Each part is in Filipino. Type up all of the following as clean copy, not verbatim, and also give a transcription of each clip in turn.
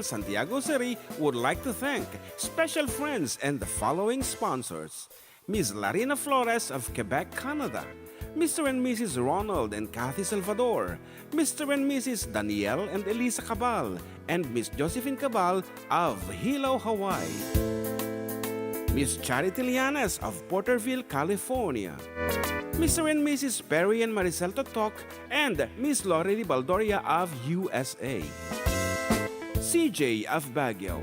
FM Santiago City would like to thank special friends and the following sponsors. Ms. Larina Flores of Quebec, Canada. Mr. and Mrs. Ronald and Kathy Salvador. Mr. and Mrs. Danielle and Elisa Cabal. And Miss Josephine Cabal of Hilo, Hawaii. Miss Charity Lianas of Porterville, California. Mr. and Mrs. Perry and Maricel Totok, and Miss Lori Baldoria of USA. CJ of Baguio.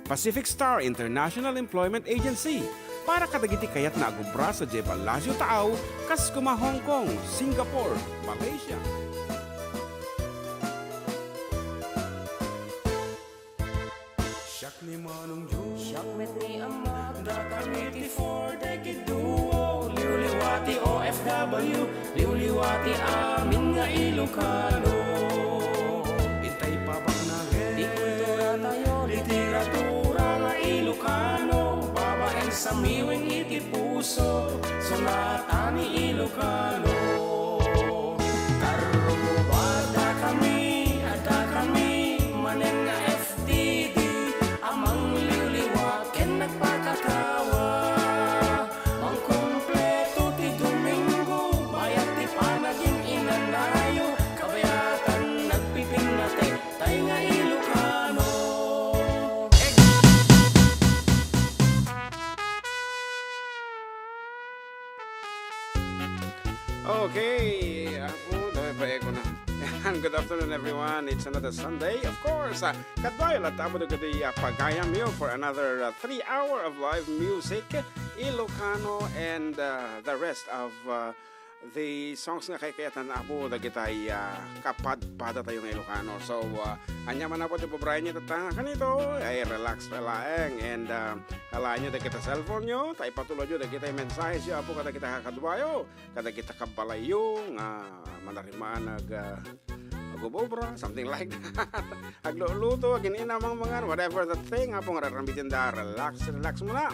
Pacific Star International Employment Agency. Para kadagiti kayat na agubra sa J. Palacio Tao, Kaskuma, Hong Kong, Singapore, Malaysia. Siyak ni Manong Jun, siyak met ni Ama, dakamiti for decade duo, liwliwati OFW, liwliwati amin nga Ilocano. Itay pa bang nagin, di kultura tayo, literatura nga Ilocano, babaeng sa miwing iti puso, sunata ni Ilocano. Karubada kami, ada kami, manen nga FDD, amang liwliwa, ken nagpakatawa. Ang kompleto ti Domingo, bayat ti panaging inanayo, kabayatan nagpiping nate, tay nga Ilocano. Okay, good afternoon everyone. It's another Sunday, of course. Kadbayo la tamo do kadi pagayam yo for another 3 hour of live music, Ilocano and the rest of the songs nga kay kayatan abo da kitay kapad-pada tayong Ilocano. So anya man po ti pobrayan niyo tatanga kanito ay relax relaeng and hala nyo da kita cellphone nyo tay patuloy nyo da kita mensahe siya po kada kita kakadwayo kada kita kabalayo nga manarimaan agubobra, something like that. Agluluto, gininamang mga whatever the thing, apong rarambitin da, relax muna.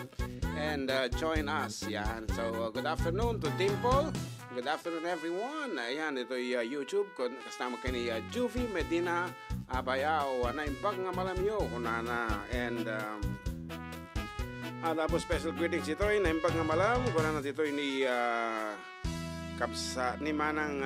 And join us, yan. So, good afternoon to Dimple. Good afternoon, everyone. Ayan, ito yung YouTube. Kasama kayo ni Juvie Medina Abayao. Naimbag nga malamyo, kunana. And, tapos special greetings ito, naimbag nga malam. Kunana dito ni Kapsa ni Manang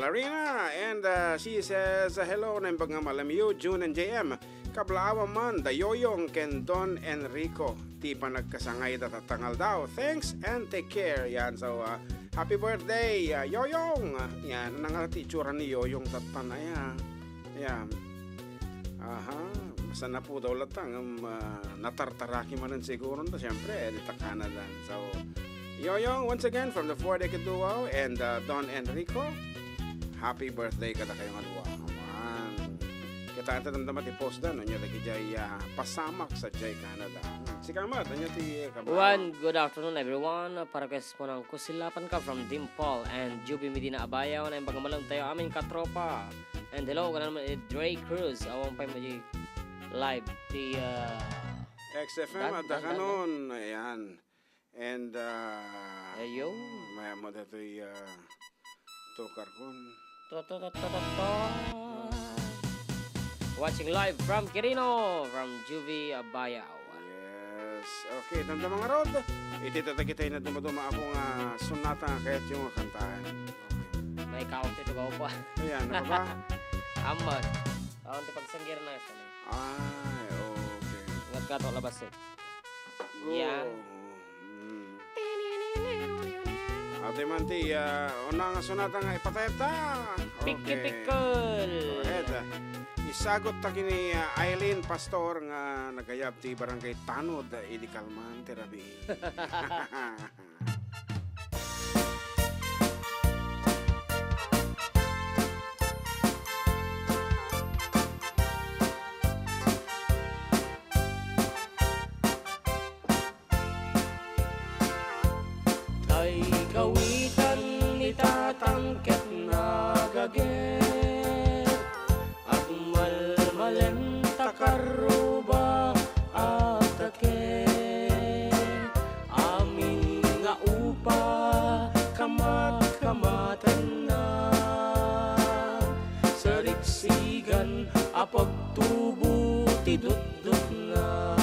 Larina, and she says hello na yung malamyo June and JM kablaawa man da Yoyong ken Don Enrico ti pa nagkasangay da tatangal daw, thanks and take care. Yan, so happy birthday Yoyong. Yan nangati itsura ni Yoyong tatanaya. Yan, aha, basta na po daw latang natartaraki manan siguro na siyempre di ta Canada. So Yoyong, once again, from the 4-decade duo and Don Enrico, happy birthday kada kayong adwa. Aman. Kita ito namdamat i-post da, no? Nyo lagi jay pasamak sa Jay Canada. Si Kamat, ano ti One, good afternoon everyone. Para kasi po ng kusilapan ka from Dimple and Juvie Medina Abayaw na yung pagamalang tayo aming katropa. And hello, ka naman Dre Cruz. Awang pa yung live. Di XFM at kanon. Ayan. And ayo maya mo dito tukar kon watching live from Quirino from Juvie Abayaw. Yes, okay, damdam mga rod ititata kita na dumaduma akong sunata kahit yung kantahan. Okay. May count ito ko pa. Ayan, ano ba? Amad ang pagsangir na ito. Ay, okay. Ngat ka to labas eh. Go. Yan. Ate Manti, una nga sunata nga ipateta. Pikipikol. Go ahead. Isagot ta kini Eileen Pastor nga nagayab ti barangay Tanod, idi Kalman Therapy. Kawitan itatangket na gaget at malmalen takaruba at taket amin nga upa kamat-kamatan na sa riksigan pagtubo ti dut-dut na.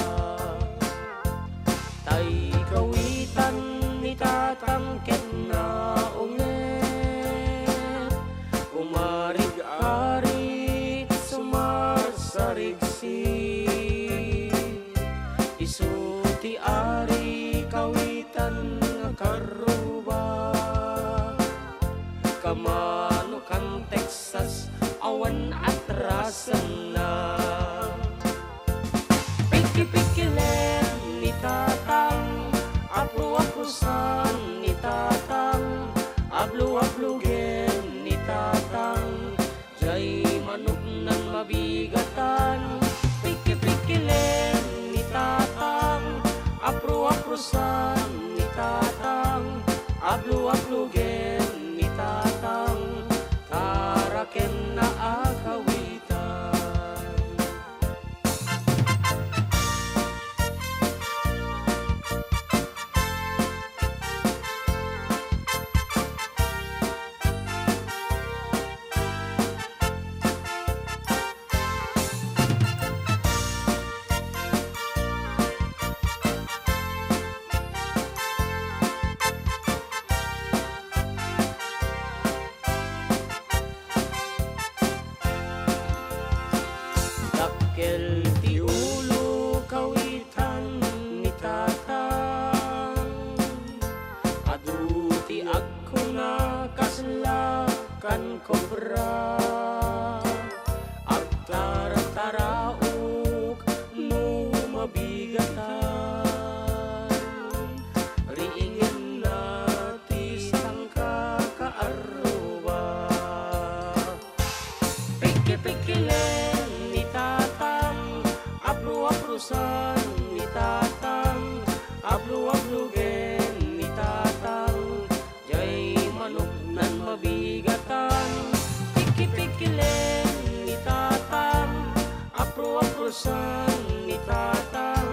Tay kawitan ni tatangket na unget, umarig-arig sumarsarigsi, isu ti ari kawitan nga karuba, kamano kan Texas awan at rasan na. Piki-pikilen ni tatang, aplu-aplusan ni tatang, ablu-ablugen ni tatang, jay manok nan mabigatan. Piki-pikilen ni tatang, aplu-aplusan ni tatang, ablu-ablugen ni tatang, taraken na akawitan. Dakkel ti ulo kawitan ni tatang, adu ti agko na kaslakan kobra, agtara-taraok no mabigatan, riingin na ti sangka kaaruba. Piki-pikilen ni tatang, ablu-ablusan ni tatang, ablu-ablugen ni tatang, jay manok nan mabigatan. Piki-pikilen ni tatang, ablu-ablusan ni tatang,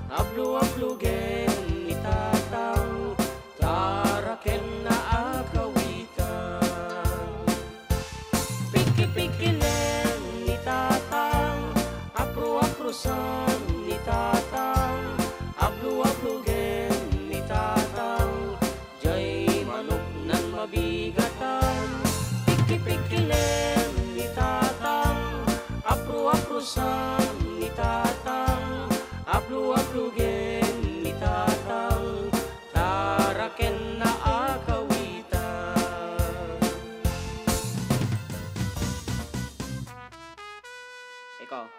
ablu-ablugen ni tatang, taraken na akawitan. Piki-pikilen ni tatang, apru-aprusan ni tatang, ablu-ablugen ni tatang, jay manok nan mabigatan. Piki-pikilen ni tatang, apru-aprusan ni tatang, ablu-ablugen ni tatang, taraken na akawitan. Ikaw.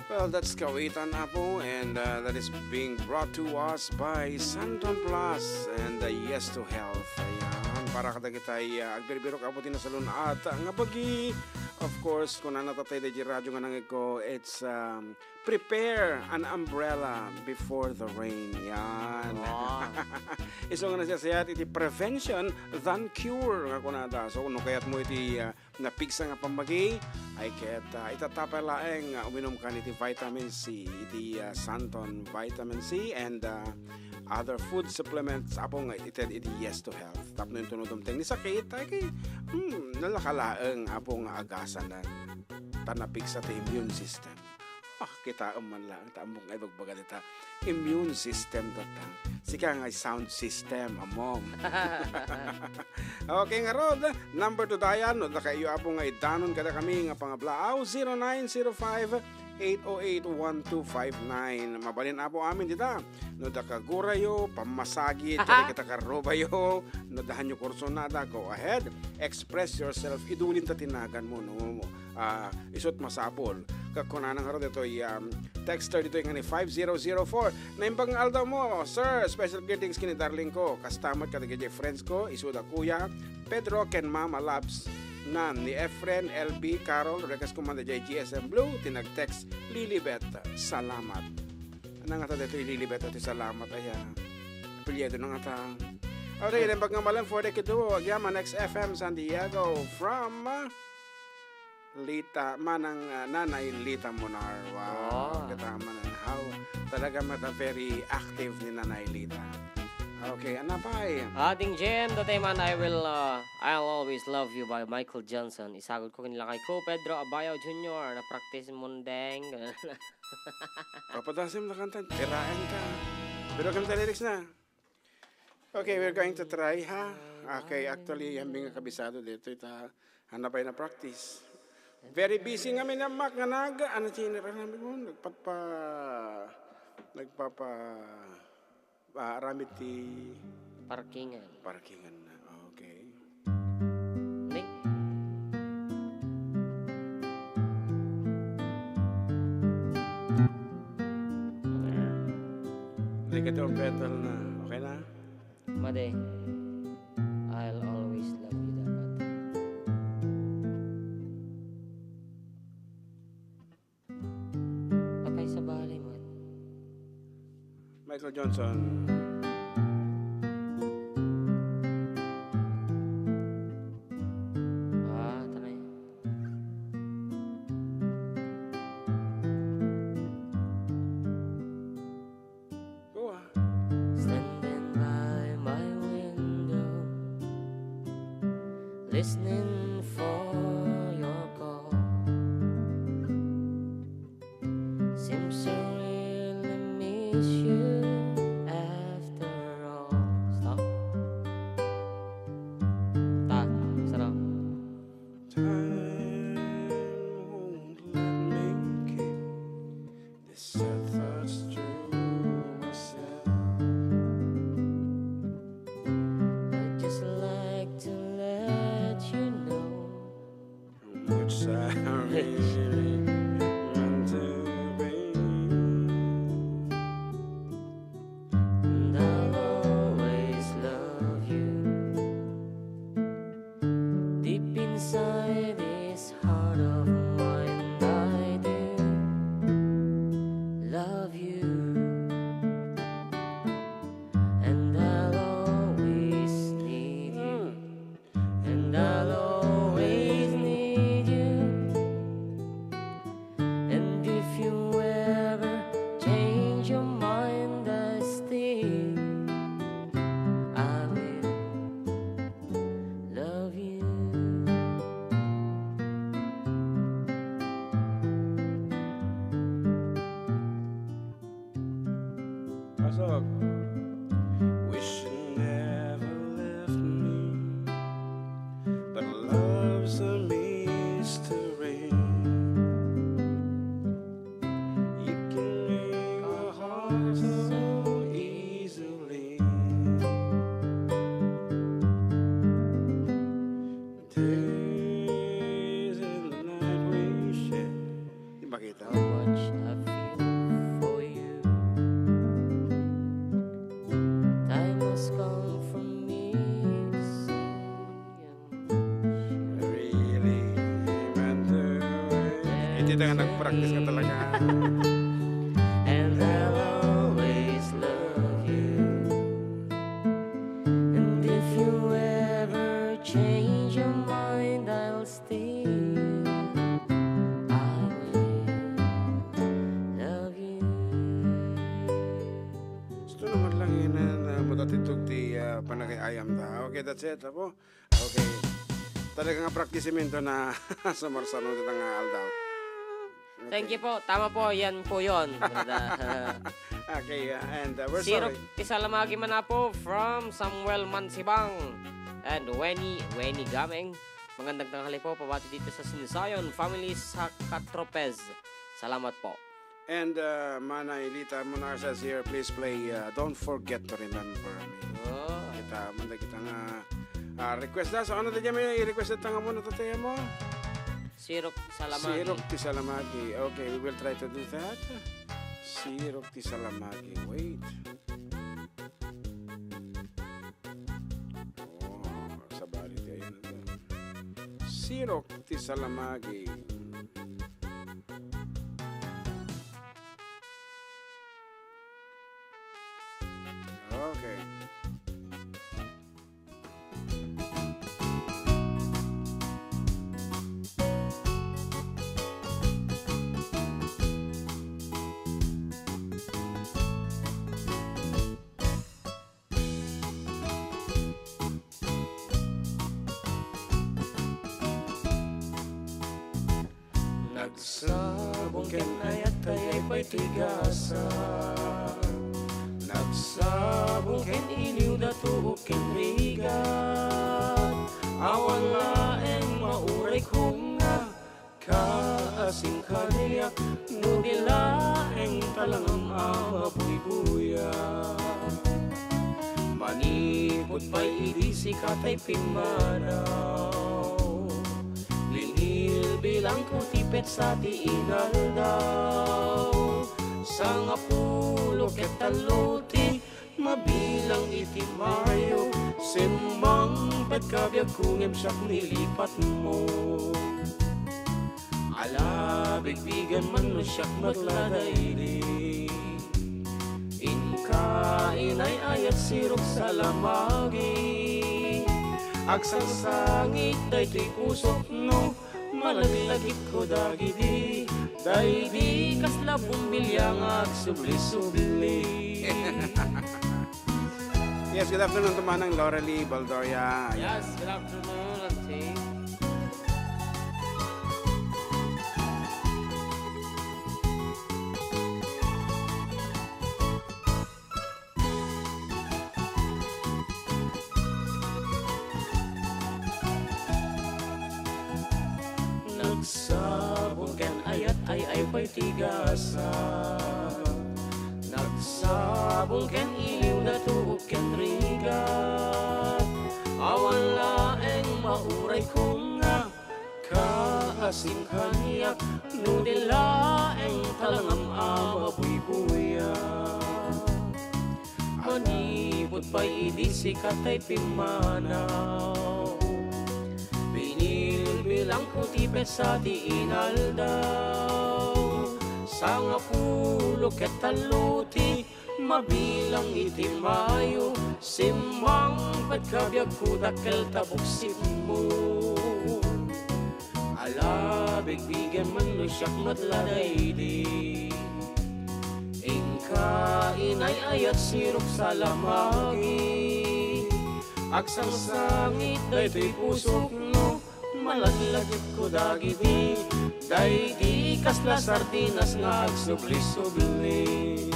Well, that's Kawitan Apo, and that is being brought to us by Santon Plus and Yes to Health. Ayan, para kadagitay agbiribiro ka po tinasalun at nga bagi, of course, kung nanatatay na di radyo nga nangig ko, it's prepare an umbrella before the rain. Yan. Wow. Iso nga nasasayat, iti prevention than cure nga kunada. So, kung kayat mo iti napigsa nga pamagi, ay kaya't itatapay laeng uminom ka iti vitamin C, iti Santon vitamin C and other food supplements apo nga iti Yes to Health. Tapno yung tunodumteng ni sakit ay kay nalakalaeng apo nga agasan na tanapigsa ti immune system. Kita man lang tambong ay bagbaga dita immune system datang sika nga sound system amom. Okay nga rod number 2 dayan no da kayo apo nga idanon kada kami nga pangablaaw 0905-808-1259 mabalin apo amin dita no da kagurayo pamasagit kita karobayo no dahan yung kurso nada go ahead express yourself idulin ta tinagan mo no isot masapol kakunanang harap dito texter dito yung 5004 na imbang aldaw mo sir special greetings kini darling ko kastamad katagay friends ko isuda kuya Pedro ken mama labs nan ni Efren LB Carol rekas kumanda jay GSM Blue tinag-text Lilibet salamat nang ata dito Lilibet at salamat aya pilyedo nang ata okay then bagamalan for the kido agyaman XFM San Diego from Lita, manang nanay Lita Monar. Wow. Kita manang how talaga mata very active ni Nanay Lita. Okay, anapay. Ating Jem, dati man I'll Always Love You by Michael Johnson. Isagot ko kanila kay Ko Pedro Abayo Jr. na practice mundeng. Papatasim na kanta, tirain ka. Pero kanta lyrics na. Okay, we're going to try, ha? Okay, actually, hambing kabisado dito. Ita, hanapay na practice. Very busy kami na mak nga naga. Ano chinira namin mo? Aramid ti parkingan na. Okay. Ning. Hindi ka doon pedal na. Okay na? Made. I'll always love you dapat. Patay sa balay mo. Michael Johnson. Tanay. Go ah. Standing by my window, listening for your call. Seems I really miss you after all. Stop. Sarap. Time won't let me keep this sad thoughts to myself. I'd just like to let you know How much I really want to be. and I'll always love you. Deep inside this heart of mine, I do love you. And I'll always need you. And I'll always need you. And if you ever change your mind, I still I will love you. Pasok. Wish you never left me, but love's a mystery. You can make a heart so easily. Days and night we share. Di makita. How much I feel for you. Time has come for me to see I really meant to. Hindi na nga nag-practice ka talaga. and I'll always love you. And if you ever change your mind, I'll still I will love you. Gusto naman lang yun na matatitog di panagay ayam ta. Okay, that's it. Apo? Okay. Talaga nga praktisimento na sumarsanod ng aldaw. Thank you po. Tama po. Yan po yun. Okay, and we're Sirok sorry. Isalamagi man na po from Samuel Mansibang and Weni Gameng. Magandang tanghali po. Pabati dito sa Sinisayon Family sa Katropez. Salamat po. And Mana Elita Monar says here, please play Don't Forget to Remember Me. Oh. Kita nga request na. So ano na dyan may i-request na nga muna tataya mo? Sirok Salamagi. Sirok ti Salamagi. Okay, we will try to do that. Sirok ti Salamagi. Wait. Oh, sabali ti ayun na to. Sirok ti Salamagi. Okay. Nagsabong ken ayat ay patigasan, nagsabong ken iliw datuok ken rigat, awan laeng mauray kong nga kaasing kaniyak, no dilaeng talangam amabuy-buya. Manipot pa'y idisi katay pimanaw, lingil bilang kutipet sa tiinal daw, sa nga pulo ket taluti, mabilang itimayo, simbang pagkabiyag kung emsyak nilipat mo. Ala, bigbigan man no siyak magladaydi, inkain ay ayat sirok sa lamagi, agsang sangit daytoy pusok no, malaglagit ko dagidi, daydi kasla bumbilyang agsubli-subli. Yes, good afternoon to Manang Lauralie Baldoria. Yes, good afternoon, Auntie. Nagsabong ken ayat ay patigasan, nagsabong ken iliw datuok ken rigat, awan laeng mauray kong nga kaasing kaniyak, no dilaeng talangam amabuy-buya. Manipot pa'y idisi katay pimanaw, bilang kutipet sa tiinal daw, sa nga pulo ket taluti, mabilang itimayo, simbang pagkabiyag ko dakkel tabuksip mo. Ala, bigbigan man no siyak matladaydi, inkain ay ayat sirok sa lamagi, agsang sangit daytoy pusok no, malaglagit ko dagidi, daydi kasla sardinas nga agsubli-subli.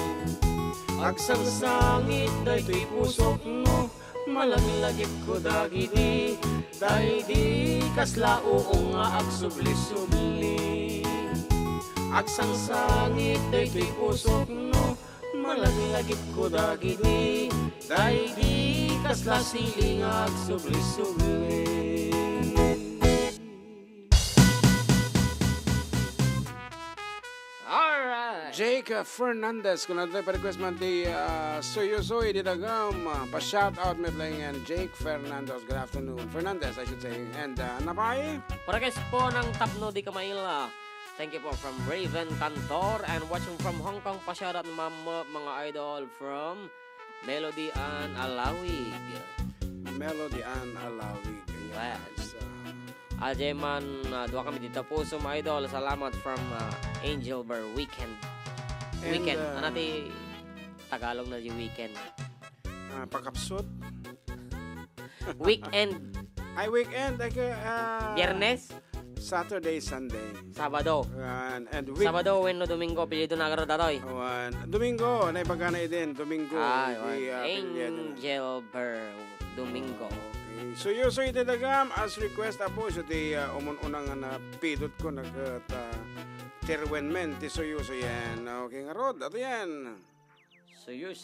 Agsang sangit daytoy pusok no, malaglagit ko dagidi, daydi kasla uong nga agsubli-subli. Agsang sangit daytoy pusok no, malaglagit ko dagidi, daydi kasla siling nga agsubli-subli. Jake Fernandez, kung natin pa-request man di Soy di Dagam, pa-shout out me playing and Jake Fernandez, good afternoon. Fernandez, I should say. And Napay? Parakes po ng Tapno di Kamaila. Thank you po from Raven Cantor and watching from Hong Kong. Pa-shoutout mga idol from Melody and Alawig. Melody and Alawig. Yes. Aljeman, dua kami dito po sa mga idol. Salamat from Angel Bar Weekend. Weekend. Anati Tagalog na yung weekend. Pakapsut. Weekend. Ay, weekend. Biyernes. Saturday, Sunday. Sabado. And Sabado, Weno, Domingo. Pilido na agad datoy. Domingo. Naipagana din. Domingo. Angel Bar Domingo. Okay. So yung so itadagam as request apo so di umununang na pidot ko terwen men ti so yan. Okay nga rod. Ato yan. Suyo.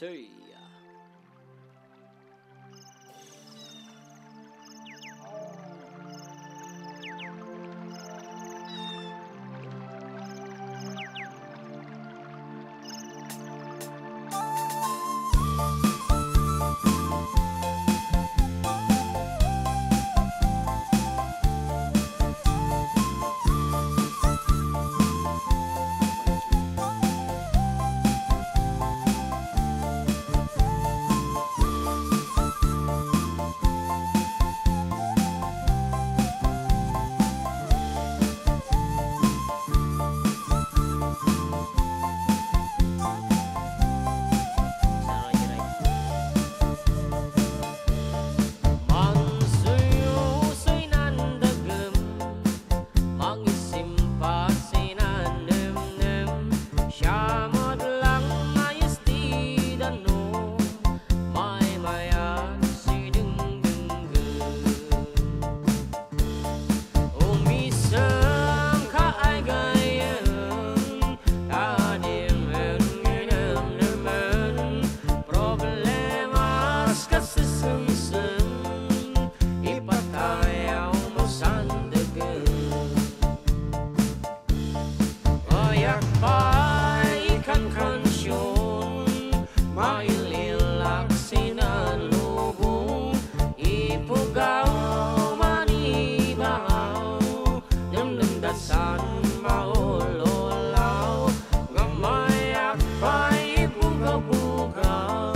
dasan maulolaw ngamayak pa'y bugaw-bugaw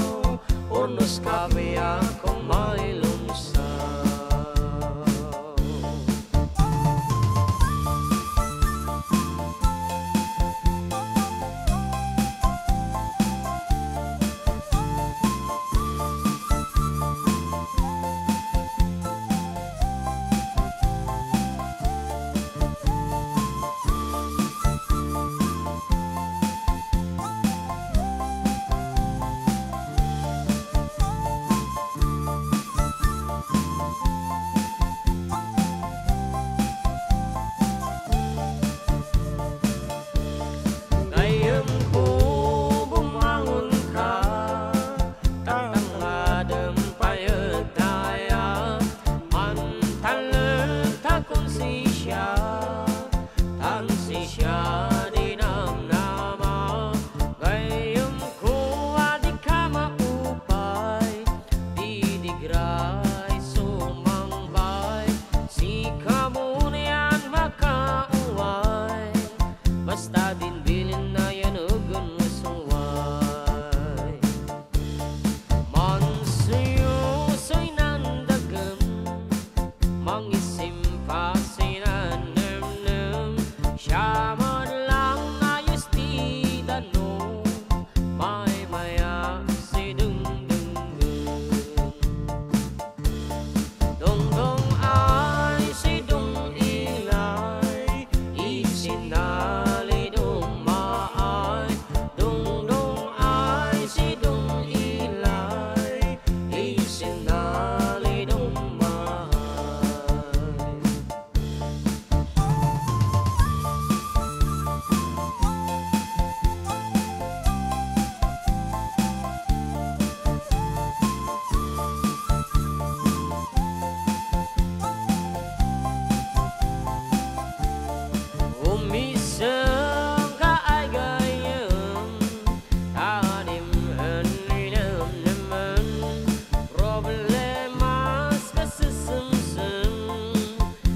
urnos kami ako may lumsaw. Basta din bilin na yan ugon masuway Mansuyo so'y nandagam Mangisim pa sinanam-nam Siya mo lang ayos di dano May maya si dung-dung-dung Dong-dong ay si dung-ilay Isinay Umisang kaagayang tanim haninam naman Problemas kasasamsam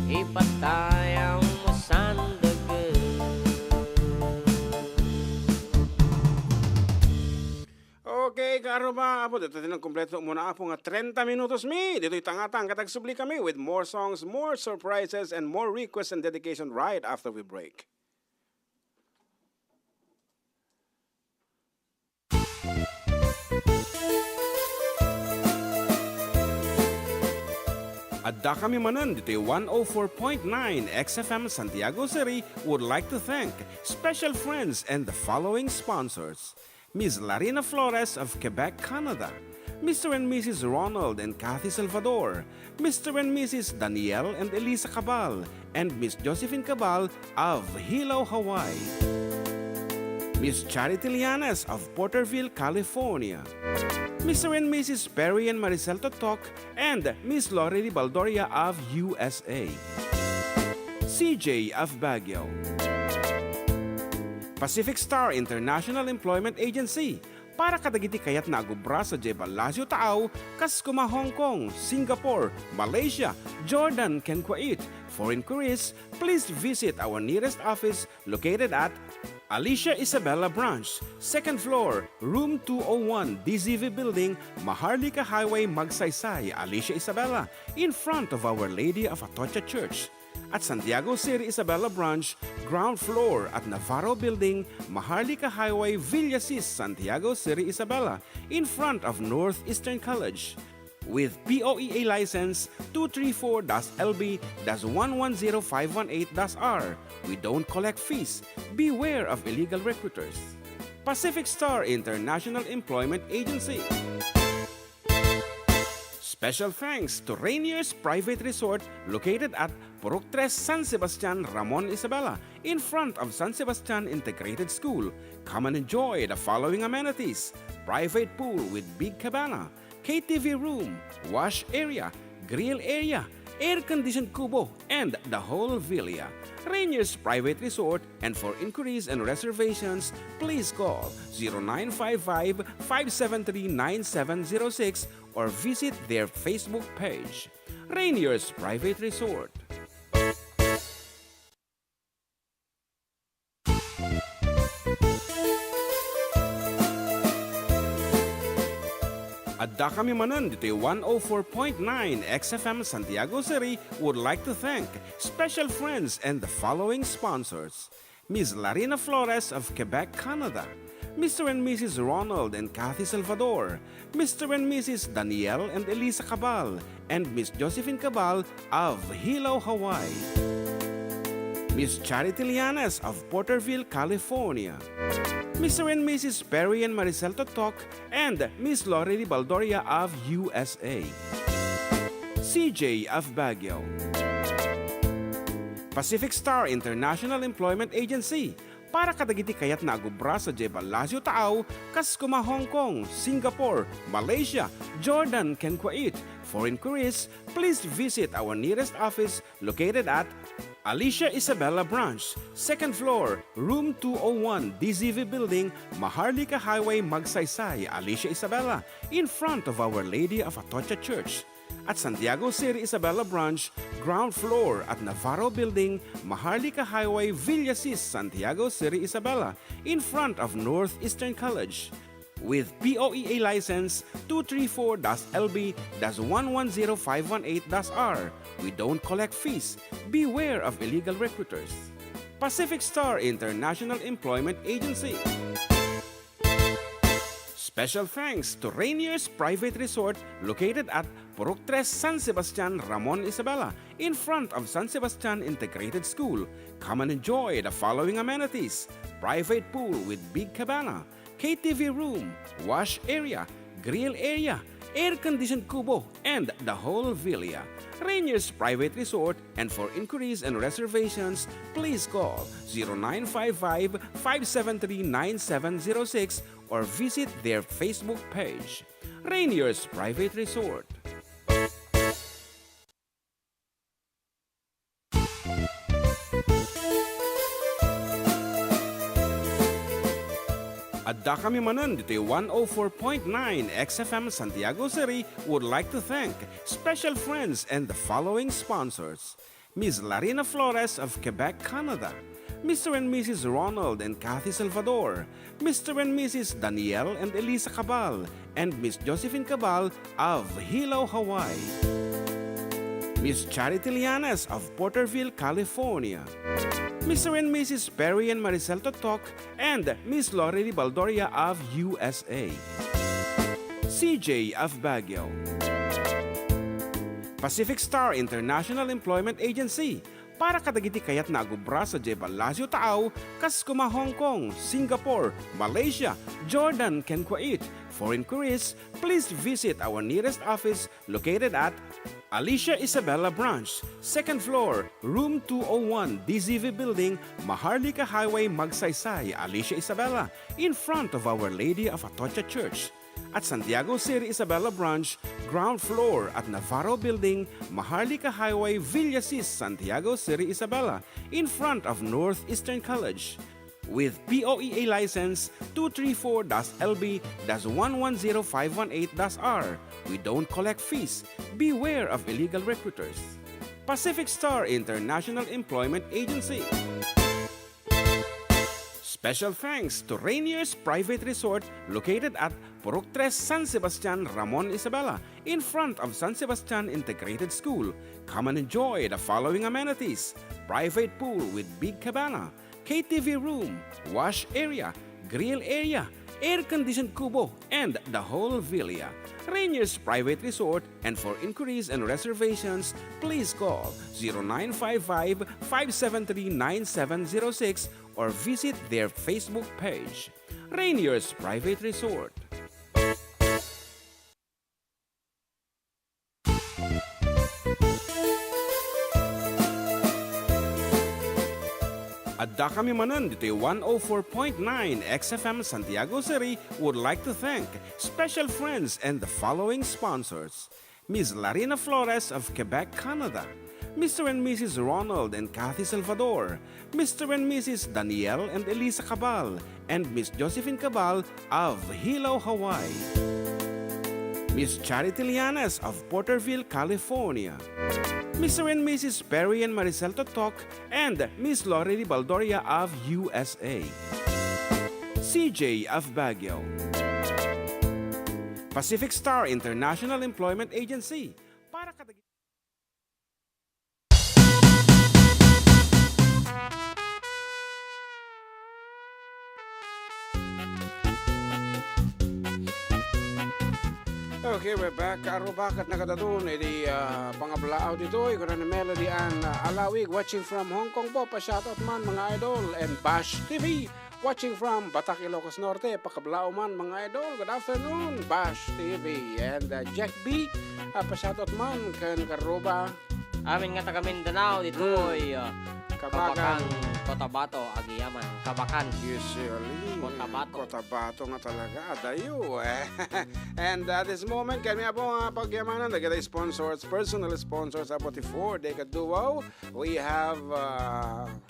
ipatayang mo sandagan Okay, karuba, apo, dito din ang kompleto muna apo nga 30 minutos mi. Dito'y tangatang katagsubli kami with more songs, more surprises, and more requests and dedication right after we break. Adda kami Manen, dito'y 104.9 XFM Santiago City would like to thank special friends and the following sponsors. Ms. Larina Flores of Quebec, Canada. Mr. and Mrs. Ronald and Kathy Salvador. Mr. and Mrs. Danielle and Elisa Cabal. And Miss Josephine Cabal of Hilo, Hawaii. Miss Charity Lianes of Porterville, California. Mr. and Mrs. Perry and Maricel Totok, and Miss Lorely Baldoria of USA. CJ of Baguio. Pacific Star International Employment Agency. Para kadagiti kayat nagubra sa Jebalasyo Taaw, Kaskuma, Hong Kong, Singapore, Malaysia, Jordan, can Kuwait. For inquiries, please visit our nearest office located at Alicia Isabella Branch, 2nd floor, room 201, DZV Building, Maharlika Highway, Magsaysay, Alicia Isabella, in front of Our Lady of Atocha Church. At Santiago City Isabella Branch, ground floor at Navarro Building, Maharlika Highway, Villasis, Santiago City Isabella, in front of Northeastern College. With POEA license 234-LB-110518-R. We don't collect fees. Beware of illegal recruiters. Pacific Star International Employment Agency. Special thanks to Rainier's Private Resort located at Purok 3, San Sebastian, Ramon Isabela, in front of San Sebastian Integrated School. Come and enjoy the following amenities: private pool with big cabana, KTV room, wash area, grill area, air-conditioned kubo, and the whole villa. Rainier's Private Resort, and for inquiries and reservations, please call 0955-573-9706 or visit their Facebook page. Rainier's Private Resort. Adda kami Manen dito 104.9 XFM Santiago City would like to thank special friends and the following sponsors. Ms. Larina Flores of Quebec, Canada. Mr. and Mrs. Ronald and Kathy Salvador. Mr. and Mrs. Danielle and Elisa Cabal. And Miss Josephine Cabal of Hilo, Hawaii. Miss Charity Lianes of Porterville, California. Mr. and Mrs. Perry and Maricel Totok and Miss Lorely Baldoria of USA. CJ of Baguio. Pacific Star International Employment Agency. Para kadagiti kayat na agubra sa Jebel Lazio Taaw, kas kuma Hong Kong, Singapore, Malaysia, Jordan, ken Kuwait. For inquiries, please visit our nearest office located at Alicia Isabella Branch, 2nd floor, room 201, DZV Building, Maharlika Highway, Magsaysay, Alicia Isabella, in front of Our Lady of Atocha Church. At Santiago City Isabela Branch, ground floor at Navarro Building, Maharlika Highway, Villasis, Santiago City Isabela, in front of Northeastern College. With POEA license 234-LB-110518-R. We don't collect fees. Beware of illegal recruiters. Pacific Star International Employment Agency. Special thanks to Rainier's Private Resort located at Purok 3 San Sebastian, Ramon, Isabela, in front of San Sebastian Integrated School. Come and enjoy the following amenities: private pool with big cabana, KTV room, wash area, grill area, air-conditioned kubo, and the whole villa. Rainier's Private Resort, and for inquiries and reservations, please call 0955-573-9706 or visit their Facebook page. Rainier's Private Resort. Adda kami Manen dito 104.9 XFM Santiago City would like to thank special friends and the following sponsors. Ms. Larina Flores of Quebec, Canada. Mr. and Mrs. Ronald and Kathy Salvador. Mr. and Mrs. Danielle and Elisa Cabal. And Miss Josephine Cabal of Hilo, Hawaii. Miss Charity Lianes of Porterville, California. Mr. and Mrs. Perry and Maricel Totok and Miss Lorely Baldoria of USA. CJ of Baguio. Pacific Star International Employment Agency. Para kadagiti kayat na agubra sa Jebel Lazio Taaw, kas kuma Hong Kong, Singapore, Malaysia, Jordan, ken Kuwait. For inquiries, please visit our nearest office located at Alicia Isabella Branch, 2nd floor, room 201, DZV Building, Maharlika Highway, Magsaysay, Alicia Isabella, in front of Our Lady of Atocha Church. At Santiago City Isabela Branch, ground floor at Navarro Building, Maharlika Highway, Villasis, Santiago City Isabela, in front of Northeastern College. With POEA license 234-LB-110518-R. We don't collect fees. Beware of illegal recruiters. Pacific Star International Employment Agency. Special thanks to Rainier's Private Resort located at Purok 3 San Sebastian, Ramon, Isabela, in front of San Sebastian Integrated School. Come and enjoy the following amenities: private pool with big cabana, KTV room, wash area, grill area, air-conditioned kubo, and the whole villa. Rainier's Private Resort, and for inquiries and reservations, please call 0955-573-9706 or visit their Facebook page. Rainier's Private Resort. Adda kami Manen dito 104.9 XFM Santiago City would like to thank special friends and the following sponsors. Ms. Larina Flores of Quebec, Canada. Mr. and Mrs. Ronald and Kathy Salvador. Mr. and Mrs. Danielle and Elisa Cabal. And Miss Josephine Cabal of Hilo, Hawaii. Miss Charity Lianes of Porterville, California. Mr. and Mrs. Perry and Maricel Totok and Miss Lorely Baldoria of USA. CJ of Baguio. Pacific Star International Employment Agency. Para kadagiti. Okay, we're back. Bakat nakadadun, edi pangablaaw dito, ikunan na melody and alawig, watching from Hong Kong po, pa-shoutout man mga idol, and Bash TV, watching from Batak, Ilocos Norte, pakablao man mga idol, good afternoon, Bash TV, and Jack B, pa-shoutout man, kan Karuba, Amin nga taga Mindanao dito ay Kabakan, Cotabato, Agiyaman, Kabakan. usually, Cotabato. Cotabato nga talaga, adayo And this moment, kami po nga pagyamanan, nagkita sponsors, personal sponsors, sa 44, Decade Duo. We have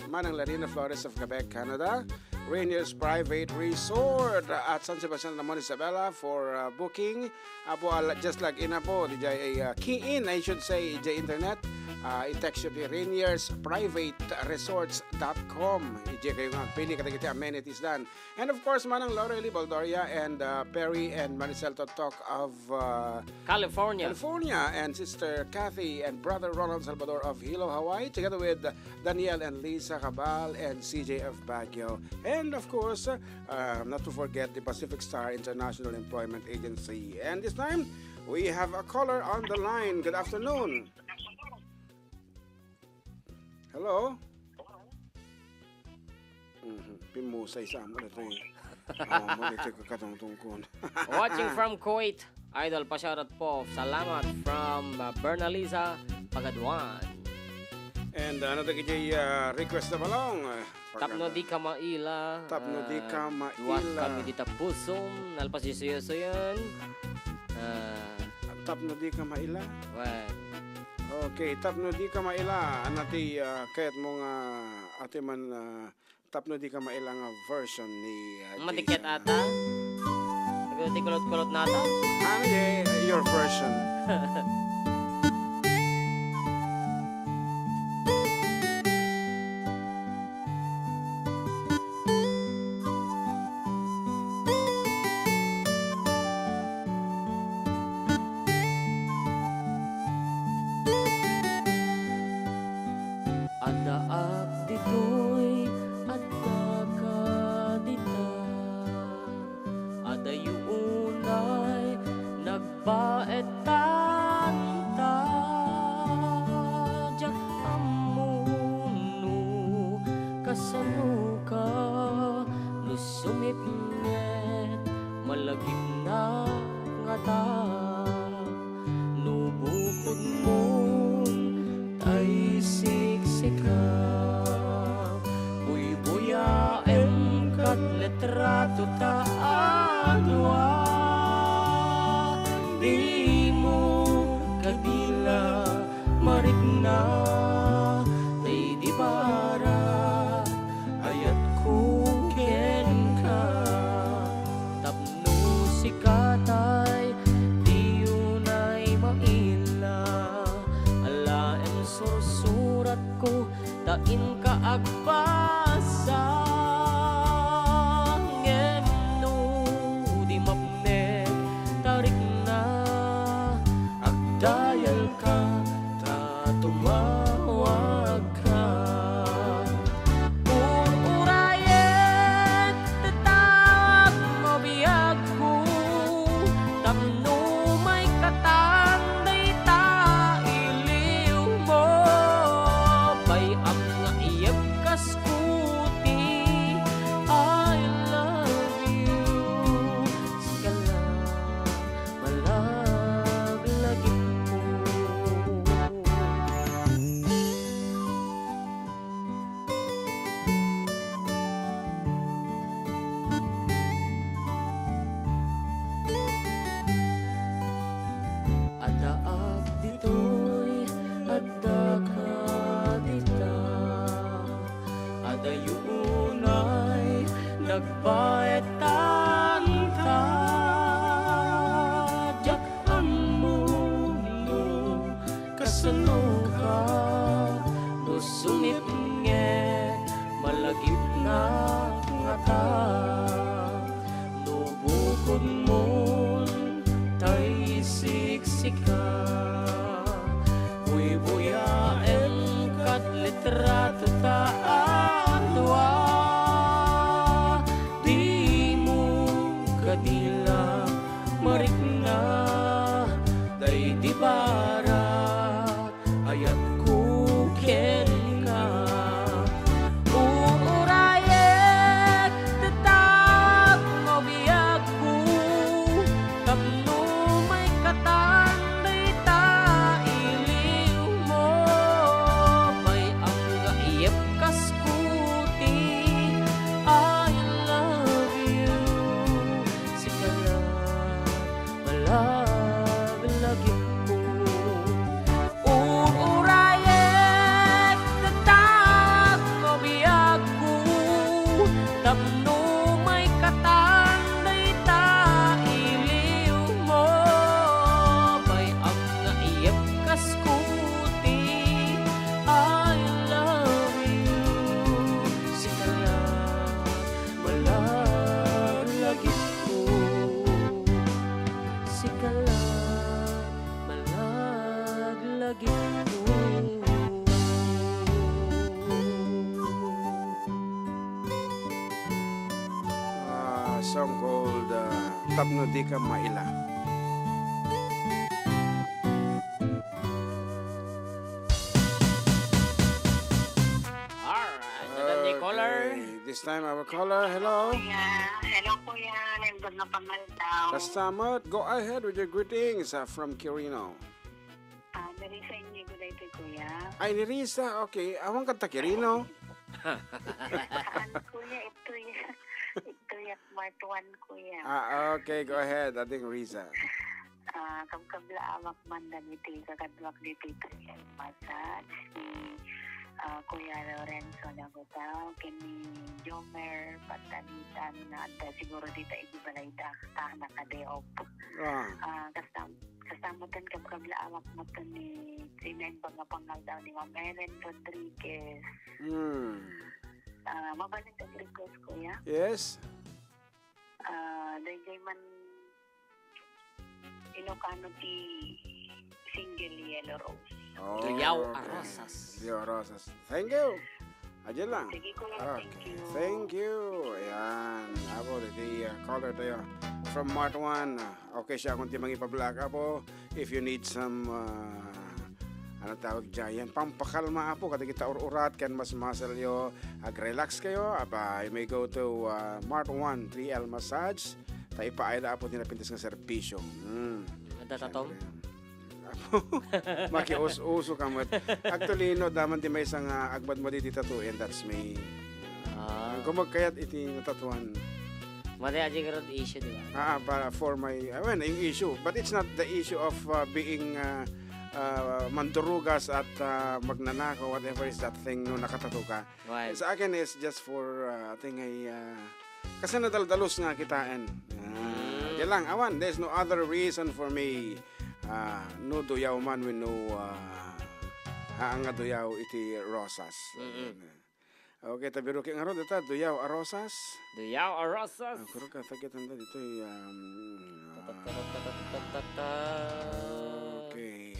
Manen Larina Flores of Quebec, Canada, Rainier's Private Resort at San Sebastian Lamon Isabela for booking. Apo, just like ina po, DJ key in, I should say, DJ Internet. I-text you the Rainier'sPrivateResorts.com. I-check kayo nga, pili kadagiti amenities dan. And of course, manang Laureli Baldoria and Perry and Maricel Totok of California. and Sister Kathy and Brother Ronald Salvador of Hilo, Hawaii, together with Daniel and Lisa Cabal and CJ of Baguio. And of course, not to forget the Pacific Star International Employment Agency. And this time, we have a caller on the line. Good afternoon. Hello? Pimusay sa amo ito eh. Ito kakatungtungkon. Watching from Kuwait, idol pa shoutout po. Salamat from Bernaliza, Pagaduan. And another KJ request na balong. Tapno di ka maila. Tapno di ka Duwas maila. kami dita pusong. Nalpasisuyoso yun. Tapno di ka maila. Well, Okay, tapno di ka maila. Anati kahit mo nga ate man tapno di ka maila nga version ni matiket Jason. ata. Nagulati kulot-kulot nata. Ano your version? Adda ak ditoy, adda ka dita. Adda yunay, nagbaetan ta. Diyak amuno, kasano ka, lusumit net, malagip na nga ta. Nubukod mo, ay siksika. Uy buya em kat letrato ta adwa. Di mo kadila marigna. Ay di para ayat ko ken ka. Tapno si katay di yun ay maila. Alaem sursurat ko tain ka agbasa. Ngeno di mapne tarik na. Agdayal ka ta tumawag ka. Ururayet tatawag mo biyag ko. Tapno may katanday ta iliw mo. Bayam nga iyag kaskuti. I love you. Sigala malaglagip mo. Adda ak ditoy, adda ka dita. Adda yunay, nagbaetan ta. Diyak amuno, kasano ka, lusumit nge, malagip na nga ta. Nubukod mo, tapno may katanday ta iliw mo bayag nga iyep kaskuti I love you sikala malaglagit ko sikala malaglagit ko Song called Tapno Di Ka Maila. Alright, the caller. This time our caller, hello. Hello kuya, nandun na pamaldaw. Kastamot, go ahead with your greetings from Quirino. Dari sa inyo guday ito kuya. Ay, ni Risa, okay. Awang kanta Quirino. Saan kuya, ito yak Mart 1 kuya. Okay, go ahead. Ating Risa. Kabkabla awak mandan iti, kakadwak dito ito yung massage. Kuya Lorenzo Nagutaw, kini Jomer Patanitan na Adda siguro dito igibalay tahan na kadeop. Kasamutan kabkabla awak mo to ni Trinain Pangapangal daw ni Manen Rodriguez. Mabalint ang request kuya. Yes. Dahil man Ilocano ti single Yellow Rose. Duyaw Arosas. Duyaw Arosas. Thank you. Ayan lang. Sige kuya, Okay. thank you. Thank you. Ayan. Ako, the caller tayo from Mart 1. Okay siya kung timang ipablock ako. If you need some ano tawag dyan, pampakalma po kada kita urat kan mas muscle yo relax kayo you may go to Mart 1 3L Massage tayo pa ay po tinapintas ng serbisyo Natatom? makius-uso ka mo actually no daman di may isang agbad mo dito tattoo and that's me kung magkayat iti natatuan Mati aja karot issue di ba? Para for my yung issue but it's not the issue of being mandurugas at magnanakaw, whatever is that thing no nakatato ka. Right. Sa akin is just for ating kasi nadaldalos nga kitaan. Yan lang, awan. There's no other reason for me. No duyaw man we no haanga duyaw iti rosas. Okay, tabiro ki nga ron dito, duyaw arosas. Duyaw Arosas. Kuro ka, tagitan na dito okay.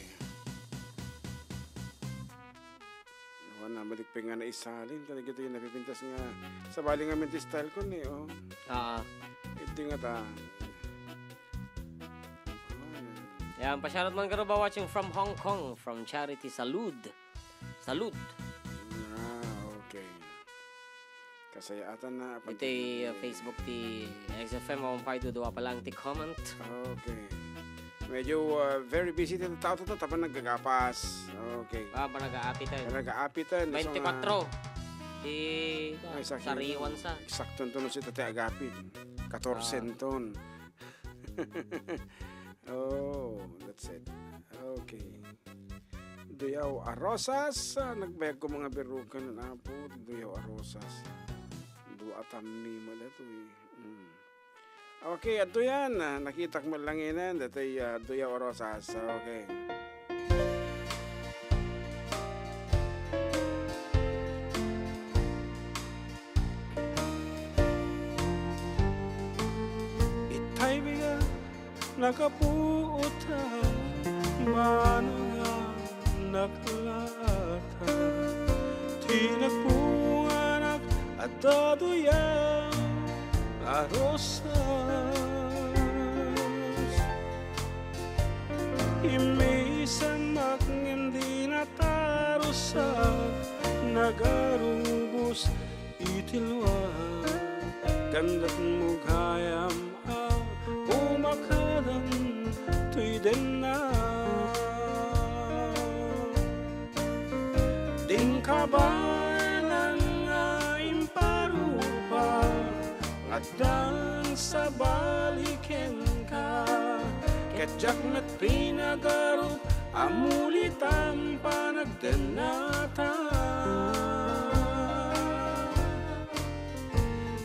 Na malikping nga na isalin talaga ito yung napipintas nga sa bali nga minti style ko ni ito nga ta Yan, pasyarot man karo ba watching from Hong Kong from Charity Salud okay kasayatan na ito Facebook ti XFM 152 pa lang ti comment okay medyo very busy din tao to tapos naggagapas. Okay. Nag-aapitan. Nag-aapitan. 24. Sariwan sa. Eksakto to no si Tate Agapit. 14 ton. That's it. Okay. Duyaw Arosas. Nagbayag ko mga birukan na po. Duyaw Arosas. Duatam ni mo na ito Okay, ato yan. Nakita ko lang yan. Dito yung Duyaw Rosas. Okay. Itay biga nakapuota mananga naklata tinagpunganak at daduyaw Arosas imisan makngindi na tarusak nagarubos itilwa gandat mughayam umakadan tuy den na ding kabalan nga imparupa dan sa baliken ka Ketjak met pinagaro amulitan panagdenata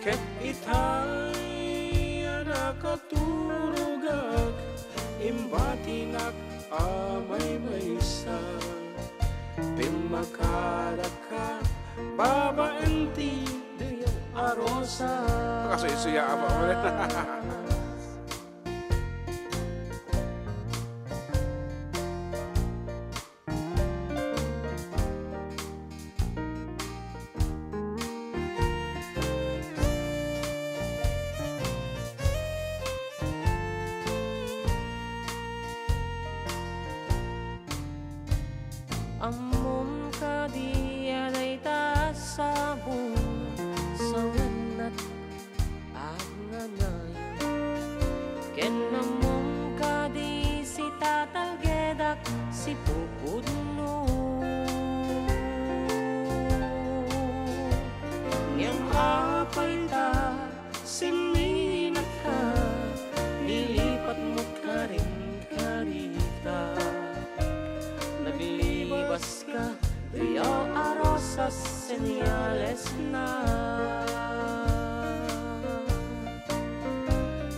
Ket arosa. Kasi-suya apa ulit. Amom ka di aday ta sabong sawan at agnanay. Ken amom ka di si tatalgedak si pupudno. Niyang apay ta siminat ka nilipat mo ka rin karita. Naglibas ka, diyaw arosas senyales na.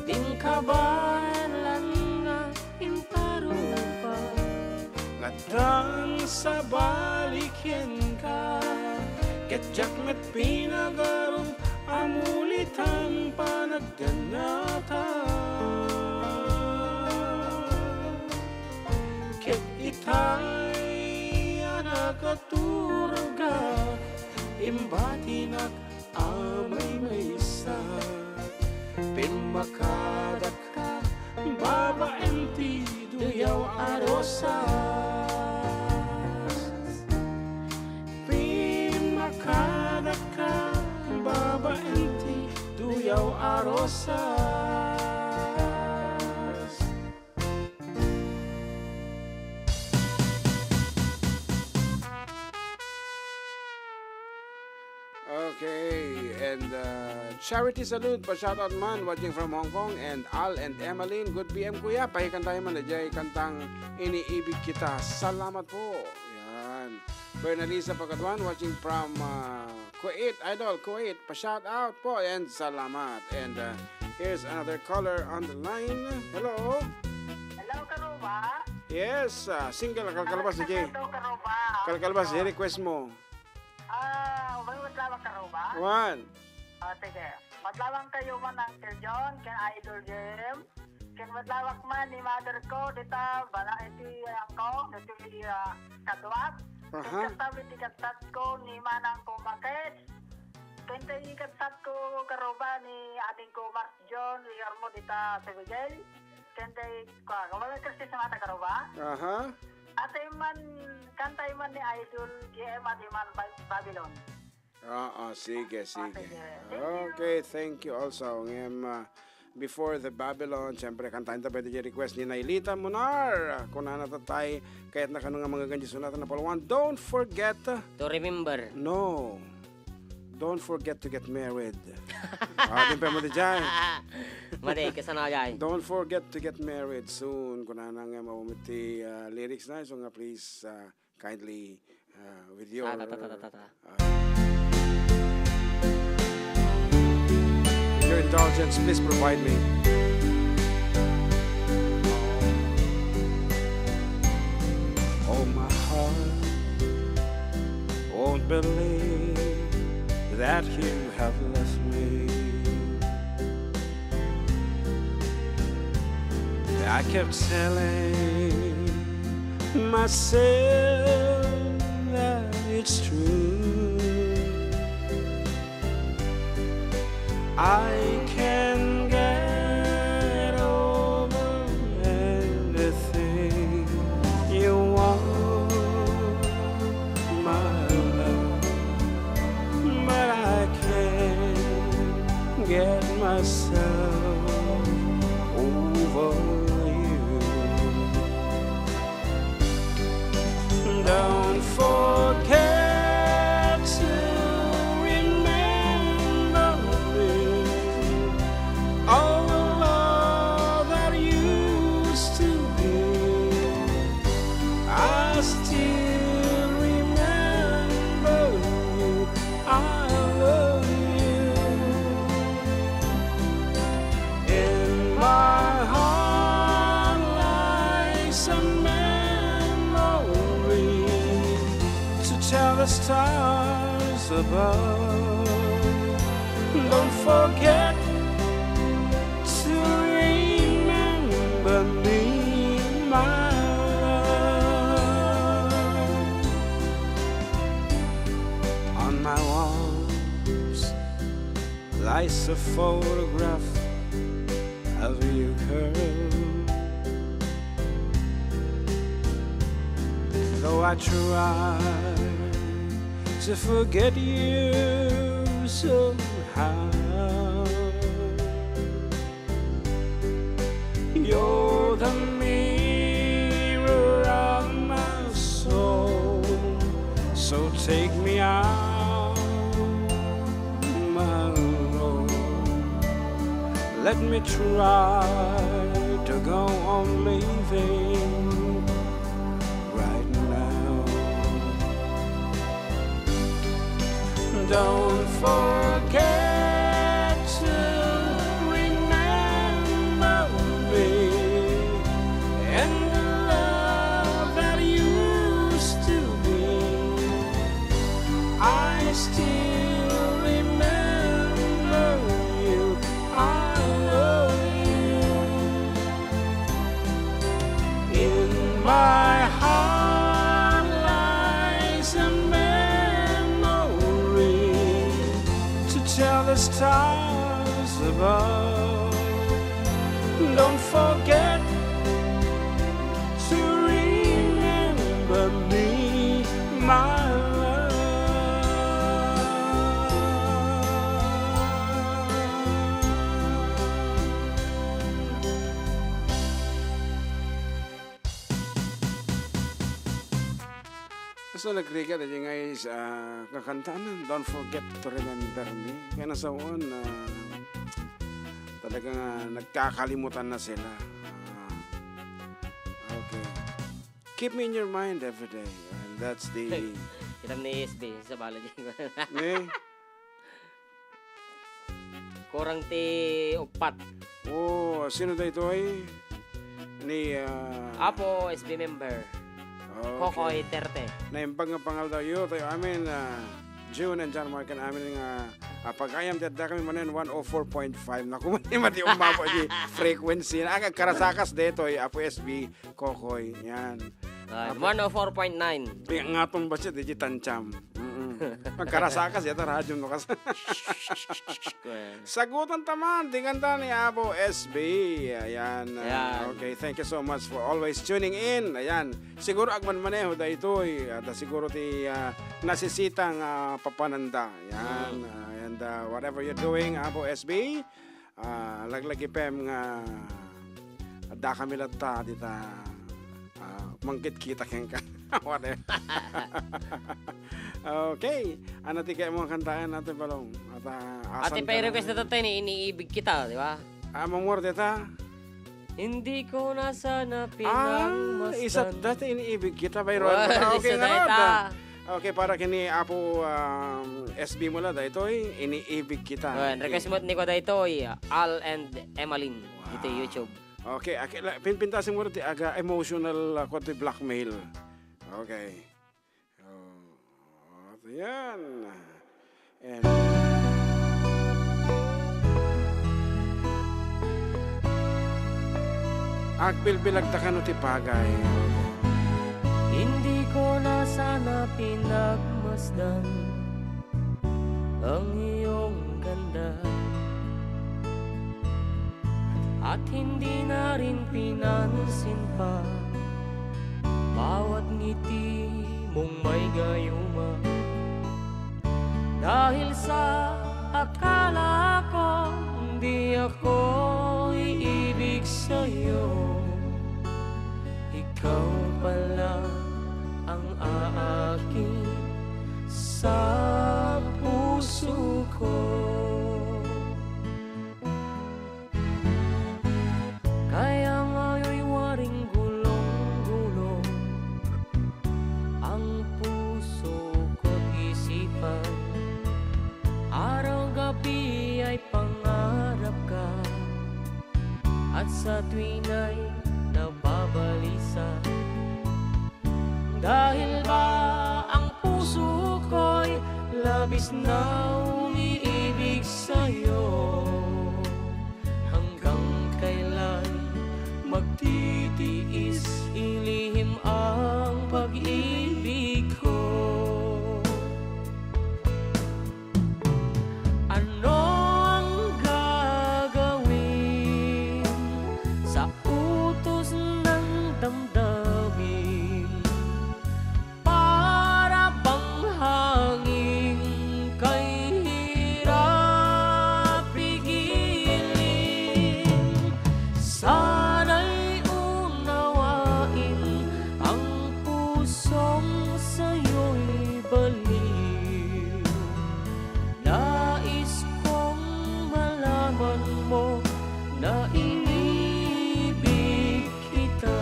Din ka ba lang nga intero pa? Ngadang sa balikyan ka, ketyak met pinagarong amulitan pa nagdanata. Ket itay nakaturagak imbatinak amay maysa pinmakadak ka babaenti duyaw arosas pinmakadak ka babaenti duyaw arosas. Okay, and charity salute pa shoutout man watching from Hong Kong, and Al and Emmeline, good PM kuya, pahikan tayo man na kantang iniibig kita. Salamat po. Yan. Bernalisa Pagatuan watching from Kuwait, Idol Kuwait, pa shoutout po and salamat. And here's another caller on the line. Hello. Hello, Karuba. Yes, single kalkalabas ni Jay. Hello, Karuba. Kalkalabas, request mo. May madlawang Karuba? One. Sige. Madlawang kayo man ng Uncle John, ken Idol Jim. Ken madlawak man ni mother ko, dita, bala iti angko, iti kadwat. Ken katabi ti katat ko ni manang ko Makes. Ken ti katat ko Karuba ni ating ko Mark John, ligar mo dita sa Bigel. Ken ti, wala kasi sa mata Karuba? Aha. Ate man, kantay man ni Idol GM at man Babylon. Sige. Okay, thank you also. Ngayon, before the Babylon, siyempre kantahin ta pwede yung request ni Nailita Munar. Kung nanatatay, kahit na kanong mga ganyan sunatan na palawan, don't forget To remember. no, don't forget to get married. Ating pa mo di dyan. Madi, kasana jay. Don't forget to get married soon. Kung nanang mawumiti lyrics na, so nga please kindly with your your indulgence, please provide me. Oh, my heart won't believe that you have left me. I kept telling myself that it's true. I can get over anything you want, my love, but I can't get myself over you. Don't forget to remember me. All the love that used to be, I still remember you. I love you. In my heart lies a memory to tell the stars above forget to remember me, my love. On my walls lies a photograph of you, girl. Though I try to forget you somehow, you're the mirror of my soul. So take me out, my Lord. Let me try to go on living right now. Don't forget to remember me and the love that used to be. I still remember you. I love you. In my heart lies a memory to tell the stars above. Don't forget to remember me, my love. So nagriga na yung guys, kakanta na, don't forget to remember me. Kaya nasa uon, talagang nagkakalimutan na sila. Okay. Keep me in your mind every day. And that's the... Itam ni SB sa bala dyan. eh? Kurang ti upat. Oh, sino tayo ito ay? Ni... Apo, SB member. Kokoy Terte. Naimbag nga pangal daw yun. Tayo amin, June and John Mark, amin nga pag-ayam tiyadda kami manen 104.5. Naku, mati umabo di frequency. Agag karasakas dito ay Apo SB, Kokoy. Yan. 104.9. Nga itong ba siya, di tancam. Magkarasakas, yata radyo no kas. Sagutan taman, tinganta ni Apo SB. Ayan. Okay, thank you so much for always tuning in. Ayan. Siguro agman maneho da ito. Siguro ti nasisitang papananda. Ayan. And whatever you're doing, Apo SB, laglagi pem nga da kami lata dita mangkit kita keng ka. Whatever. Okay. Ano ti kayo mga kantaan natin balong? Ati pa request na tayo iniibig kita, di ba? Mamor dita? Hindi ko na sana pinagmasdan. Isa't dati iniibig kita. Pero okay na. Okay, para kini Apo SB mo la dito iniibig kita. Request mo ni ko dito Al and Emmeline dito YouTube. Okay, pinpintasin mo rin aga emotional konti blackmail. Okay. Yan. And agbilbilag ta kano ti pagay. Hindi ko na sana pinagmasdan ang iyong ganda, at hindi na rin pinansin pa bawat ngiti mong may gayuma. Dahil sa akala ko hindi ako iibig sa'yo, ikaw pala ang aakin sa puso ko. Kaya nga'yo'y waring gulong-gulong ang puso ko't isipan. Araw-gabi ay pangarap ka, at sa tuwin ay nababalisa. Dahil ba ang puso ko'y labis na umiibig sa'yo, Ano ang gagawin sa utos ng damdamin? Para bang hangin kay hirap pigilin? Sana'y unawain ang pusong sa'yo'y baliw. Nais kong malaman mo na inibig kita.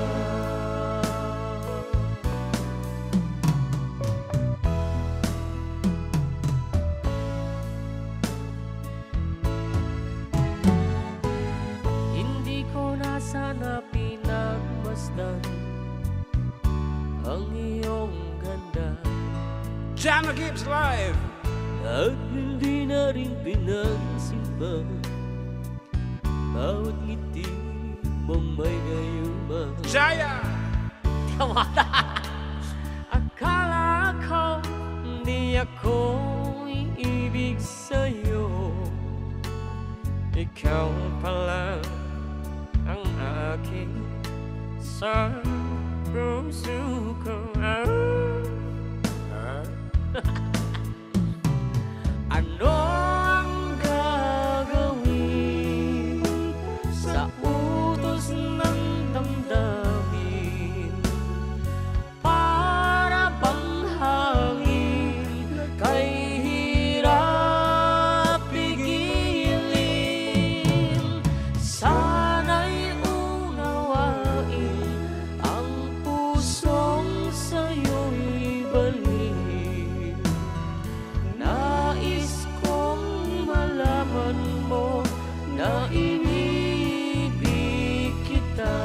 Hindi ko na sana pinagmasdan ang iyong ganda, Jana Gibbs live. at hindi na rin pinagsimba bawat ngiti mong may gayuma. Jaya. Akala ko di ako iibig sa'yo, ikaw pala ang aking sa puso ko. Ano ang gagawin sa utos ng damdamin? Para bang hangin kay hirap pigilin? Sana'y unawain ang pusong sa'yo'y baliw. Nais kong malaman mo na inibig kita.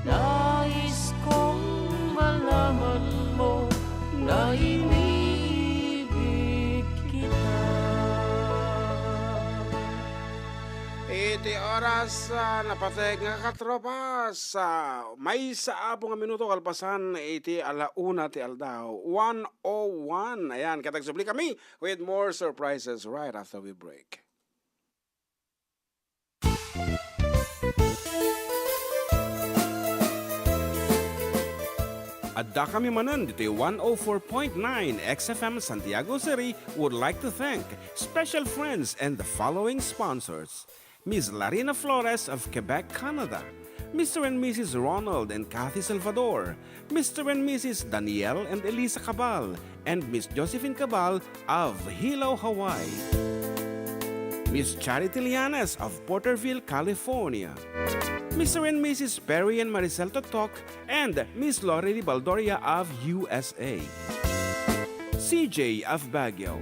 Nais kong malaman mo na inibig kita. Iti oras napateg nga katropa sa may sa abong nga minuto kalpasan iti alauna ti aldaw 101. Ayan, katagsubli kami with more surprises right after we break. Adda kami Manen dito 104.9 XFM Santiago City would like to thank special friends and the following sponsors. Ms. Larina Flores of Quebec, Canada. Mr. and Mrs. Ronald and Kathy Salvador. Mr. and Mrs. Danielle and Elisa Cabal. And Miss Josephine Cabal of Hilo, Hawaii. Miss Charity Lianes of Porterville, California. Mr. and Mrs. Perry and Maricel Totok and Miss Lori Baldoria of USA. CJ of Baguio.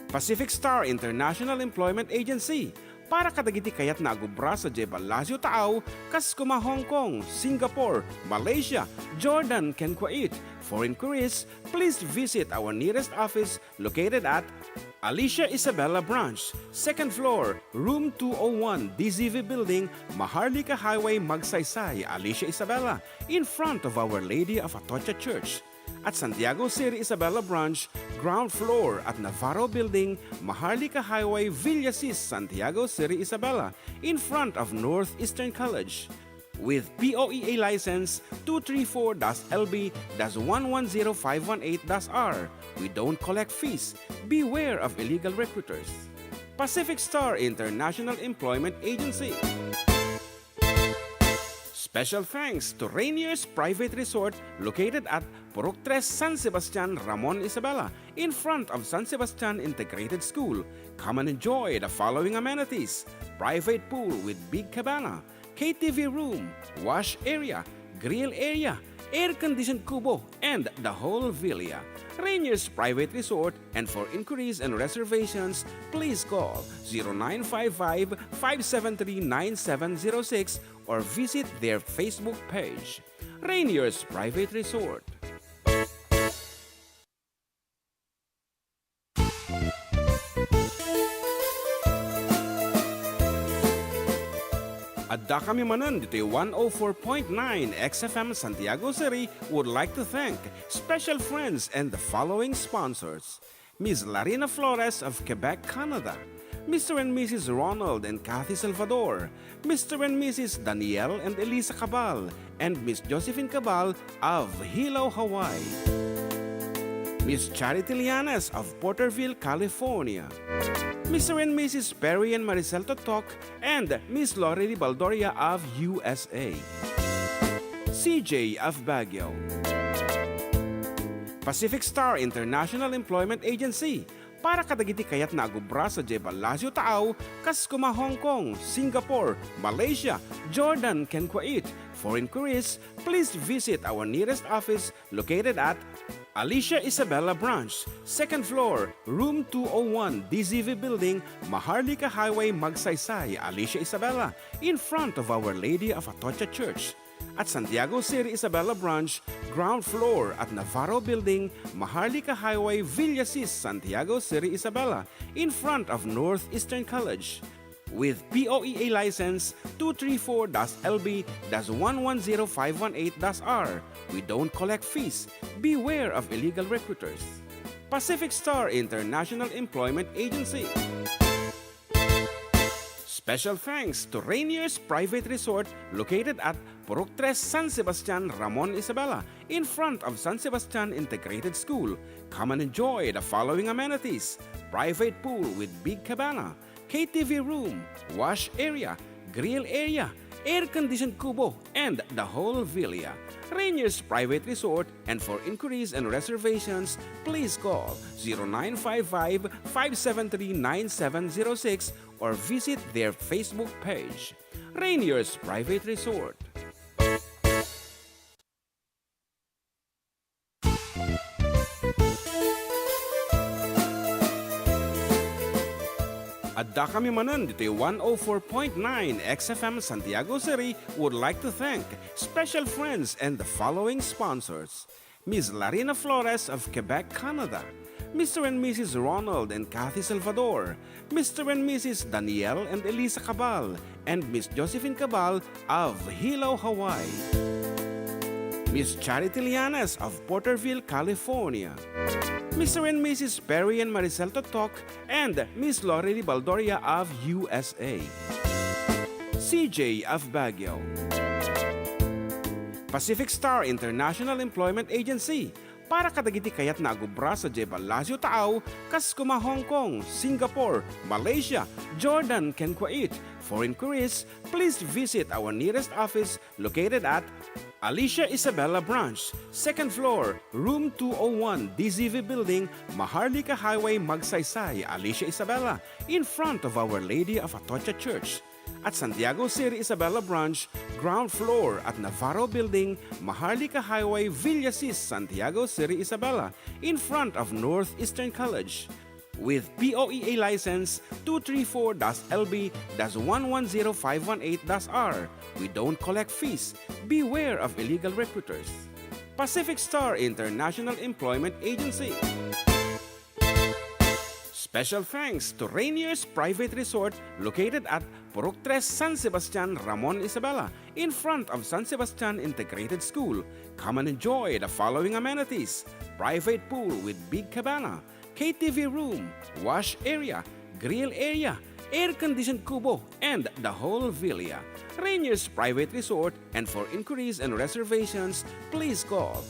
Pacific Star International Employment Agency. Para kadagiti kayat na agubra sa Jebalasyo Taaw, Kaskuma, Hong Kong, Singapore, Malaysia, Jordan, ken Kuwait. For inquiries, please visit our nearest office located at Alicia Isabella Branch, 2nd floor, room 201, DZV Building, Maharlika Highway, Magsaysay, Alicia Isabella, in front of Our Lady of Atocha Church. At Santiago City Isabella Branch, ground floor at Navarro Building, Maharlika Highway, Villasis, Santiago City Isabella, in front of Northeastern College. With POEA license 234-LB-110518-R. We don't collect fees. Beware of illegal recruiters. Pacific Star International Employment Agency. Special thanks to Rainier's Private Resort located at Purok 3, San Sebastian, Ramon, Isabela, in front of San Sebastian Integrated School. Come and enjoy the following amenities: private pool with big cabana, KTV room, wash area, grill area, air-conditioned kubo, and the whole villa. Rainier's Private Resort, and for inquiries and reservations, please call 0955-573-9706 or visit their Facebook page. Rainier's Private Resort. Adda kami Manen dito 104.9 XFM Santiago City would like to thank special friends and the following sponsors. Ms. Larina Flores of Quebec, Canada. Mr. and Mrs. Ronald and Kathy Salvador. Mr. and Mrs. Danielle and Elisa Cabal. And Miss Josephine Cabal of Hilo, Hawaii. Miss Charity Lianes of Porterville, California. Mr. and Mrs. Perry and Maricel Totok and Miss Lorely Baldoria of USA. CJ of Baguio. Pacific Star International Employment Agency. Para kadagiti kayat na agubra sa Jebalasyo Tao, Kaskuma, Hong Kong, Singapore, Malaysia, Jordan, ken Kuwait. For inquiries, please visit our nearest office located at Alicia Isabella Branch, 2nd floor, room 201, DZV Building, Maharlika Highway, Magsaysay, Alicia Isabella, in front of Our Lady of Atocha Church. At Santiago City Isabella Branch, ground floor at Navarro Building, Maharlika Highway, Villasis, Santiago City Isabella, in front of Northeastern College. With POEA license 234-LB-110518-R. We don't collect fees. Beware of illegal recruiters. Pacific Star International Employment Agency. Special thanks to Rainier's Private Resort located at Purok 3 San Sebastian, Ramon, Isabela, in front of San Sebastian Integrated School. Come and enjoy the following amenities: private pool with big cabana, KTV room, wash area, grill area, air-conditioned kubo, and the whole villa. Rainier's Private Resort, and for inquiries and reservations, please call 0955-573-9706 or visit their Facebook page. Rainier's Private Resort. Adda kami Manen dito 104.9 XFM Santiago City would like to thank special friends and the following sponsors. Ms. Larina Flores of Quebec, Canada. Mr. and Mrs. Ronald and Kathy Salvador. Mr. and Mrs. Danielle and Elisa Cabal. And Miss Josephine Cabal of Hilo, Hawaii. Miss Charity Lianes of Porterville, California. Mr. and Mrs. Perry and Maricel Totok and Miss Lorely Baldoria of USA. CJ of Baguio. Pacific Star International Employment Agency. Para kadagiti kayat na agubra sa Jebalasyo Tao, Kaskuma, Hong Kong, Singapore, Malaysia, Jordan, ken Kuwait. For inquiries, please visit our nearest office located at Alicia Isabella Branch, 2nd floor, room 201, DZV Building, Maharlika Highway, Magsaysay, Alicia Isabella, in front of Our Lady of Atocha Church. At Santiago City Isabella Branch, ground floor at Navarro Building, Maharlika Highway, Villasis, Santiago City Isabella, in front of Northeastern College. With POEA license 234-LB-110518-R. We don't collect fees. Beware of illegal recruiters. Pacific Star International Employment Agency. Special thanks to Rainier's Private Resort located at Purok 3 San Sebastian, Ramon, Isabela, in front of San Sebastian Integrated School. Come and enjoy the following amenities: private pool with big cabana, KTV room, wash area, grill area, air-conditioned kubo, and the whole villa. Rainier's Private Resort, and for inquiries and reservations, please call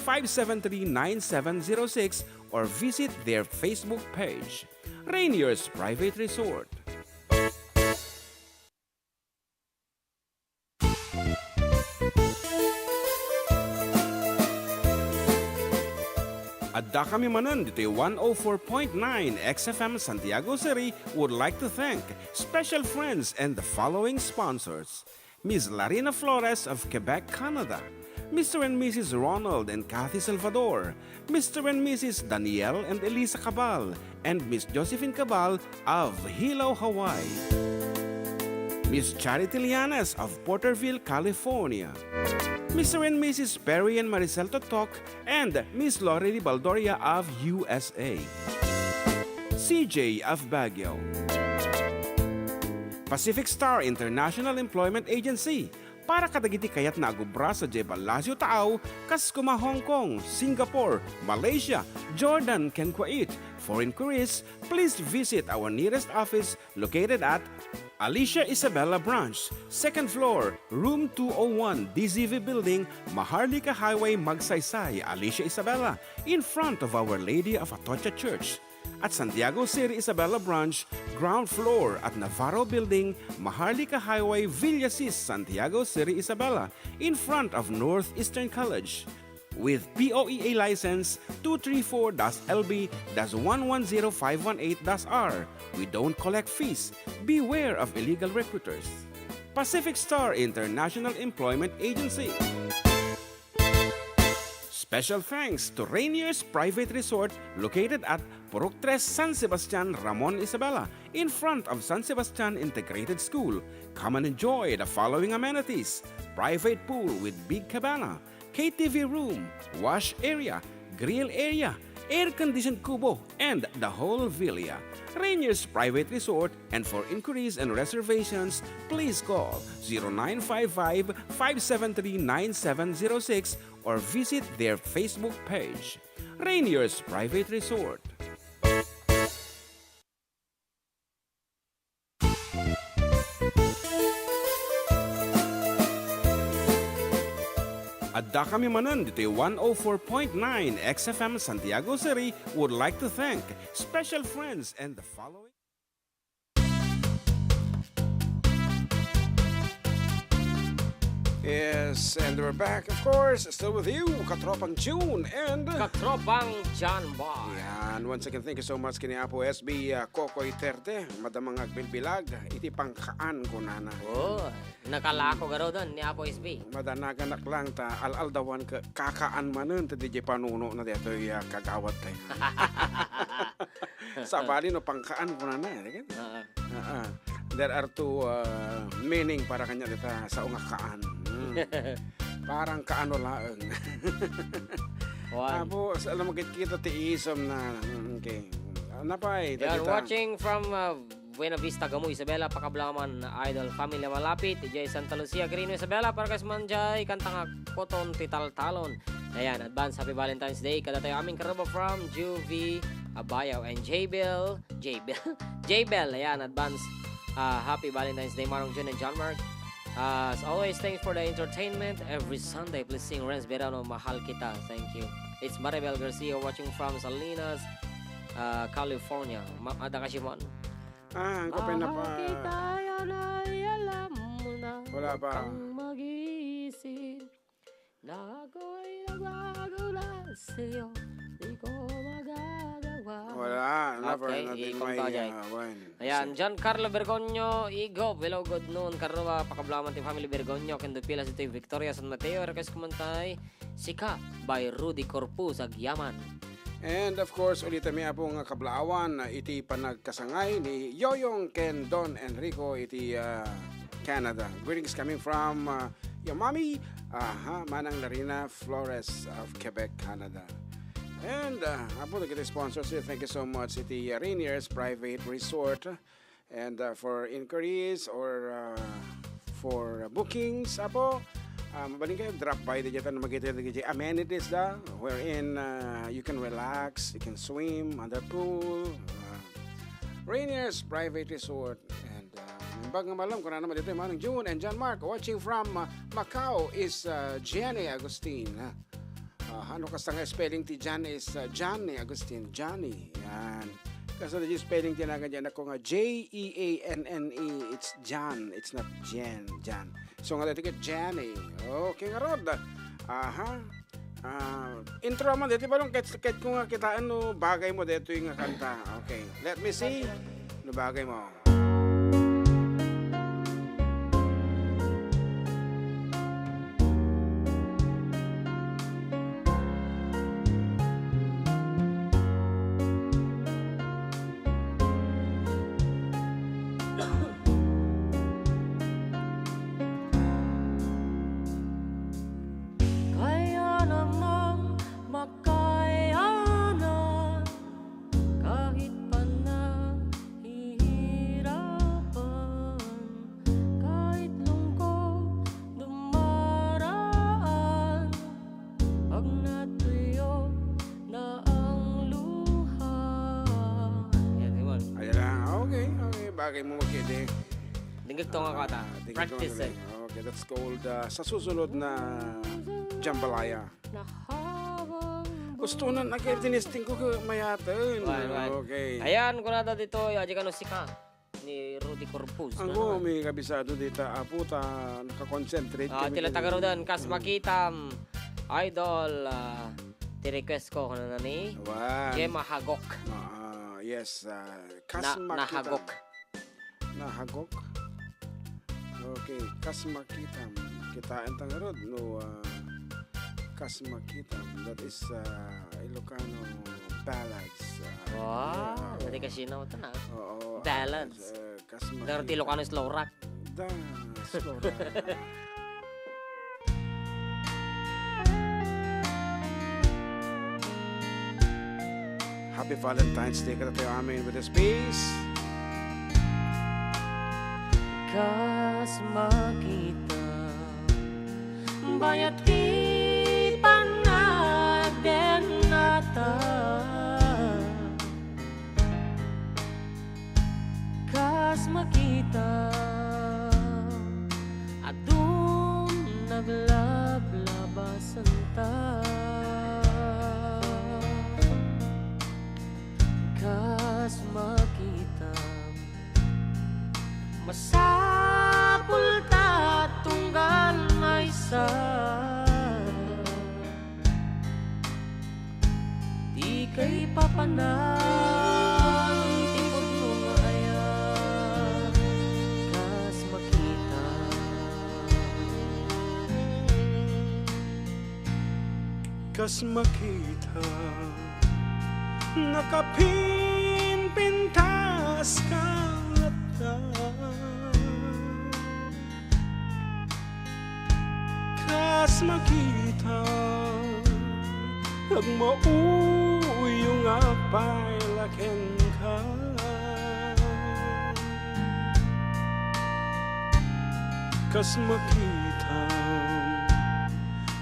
0955-573-9706 or visit their Facebook page. Rainier's Private Resort. Adda kami Manen dito 104.9 XFM Santiago City would like to thank special friends and the following sponsors. Ms. Larina Flores of Quebec, Canada. Mr. and Mrs. Ronald and Kathy Salvador. Mr. and Mrs. Danielle and Elisa Cabal. And Miss Josephine Cabal of Hilo, Hawaii. Miss Charity Lianes of Porterville, California. Mr. and Mrs. Perry and Maricel Totok and Miss Lorely Baldoria of USA. CJ of Baguio. Pacific Star International Employment Agency. Para kadagiti kayat na agubra sa Jebalasyo Taaw, Kaskuma, Hong Kong, Singapore, Malaysia, Jordan, ken Kuwait. For inquiries, please visit our nearest office located at Alicia Isabella Branch, 2nd floor, room 201, DZV Building, Maharlika Highway, Magsaysay, Alicia Isabella, in front of Our Lady of Atocha Church. At Santiago City Isabella Branch, ground floor at Navarro Building, Maharlika Highway, Villasis, Santiago City Isabella, in front of Northeastern College. With POEA license 234-LB-110518-R, we don't collect fees. Beware of illegal recruiters. Pacific Star International Employment Agency. Special thanks to Rainier's Private Resort located at Purok 3, San Sebastian, Ramon, Isabela, in front of San Sebastian Integrated School. Come and enjoy the following amenities: private pool with big cabana, KTV room, wash area, grill area, air-conditioned kubo, and the whole villa. Rainier's Private Resort, and for inquiries and reservations, please call 0955-573-9706 or visit their Facebook page. Rainier's Private Resort. Adda kami Manen dito 104.9 XFM Santiago City would like to thank special friends and the following. Yes, and we're back, of course, still with you, Katropang June and Katropang John Boy. Yan, once again, thank you so much kini Apo SB Kokoy Terte, madamang agbilbilag, iti pangkaan ko nana. Oh, nakalako garo doon ni Apo SB. Madanaganak lang ta, al-aldawan ka, kakaan manen, ta DJ panuno na dito kagawat tayo. Sabali no pangkaan ko nana, kan? There are two meaning para kanya dito sa ungakaan. Parang kaano laeng. Apo, alam mo kita ti isom na. Okay. Napay. They are watching from Buena Vista, Gamu, Isabela, Pakablaman, Idol Family Malapit, DJ Santa Lucia, Grino, Isabela, Parkas Manjay, Kantang Koton, Tital Talon. Ayan, advance Happy Valentine's Day. Kada tayo aming karabo from Juvie, Abayaw, and J-Bell. Ayan, advance Happy Valentine's Day, Marong Jun and John Mark. As always, thanks for the entertainment. Every Sunday, please sing Renz Verano, Mahal Kita. Thank you. It's Maribel Garcia watching from Salinas, California. Ada ka Shimon? Ang kapay na pa. Kita yan ay alam mo na. Wala pa. Kang mag-iisip na ako'y nagwagula sa'yo. Di ko magagawa. Wala. Okay, ayan, John Carlo Bergoño, Igo, hello, good noon. Karwa, Pakablaman, Team Family Bergoño, Kendo Pilas, ito yung Victoria, San Mateo, request kumantay, Sika, by Rudy Corpus, Agyaman. And of course, ulit may apong kablaawan, iti panagkasangay ni Yoyong, Ken, Don, Enrico, iti Canada. Greetings coming from your mommy, Manang Larina Flores of Quebec, Canada. And apo nagkita sponsors here. Thank you so much. Iti Rainier's Private Resort. And for inquiries or for bookings, apo, mabaling kayo, drop by dito na magkita dito amenities da, wherein you can relax, you can swim under pool. Rainier's Private Resort. And bagang malam kung ano naman dito yung Manong June and John Mark watching from Macau is Jenny Agustin. Ano kasi nga spelling ti Jan is Johnny Agustin, Johnny. Yan. Kasi the spelling ti naga dyan ako nga Jeanne. It's John. It's not Jen. Jan. So nga dito ka Johnny. Okay nga rod. Intro mo dito ba nung kahit kung nga kitaan no bagay mo dito yung kanta. Okay. Let me see. No bagay mo. Kahit pa na bagay mo magkidi. Dingag to nga kata. Practice it. Okay, that's called sa susunod na jambalaya. Gusto na nag-tinisting ko mayatan. Okay. Ayan, kunada dito, aja kano sika ni Rudy Corpus. Ang may kabisado dito, puta, nakakonsentrate. Tila tagarodan, kas makitam, idol, ti-request ko na ni Gemma Hagok. Yes, kas makitam. Nahagok. Nahagok? Okay, kas makitam. Kita ang tangarod, no, kas makitam. That is Ilocano ballads. Wow, dati kasi na ito na. Oo. Ballads. Kas makitam. Dapat Ilocano slow rock. Slow rock. Happy Valentine's Day ka tayo amin with this piece. Kas makita bayat di panagden nata kas makita adum naglablabasan ta kas makita masapul ta tunggal na isa di kay papanang tipod mo nga ayan kas makita Kas makita nakapinpintas ka kas makita ag mauyong apay laken ka kas makita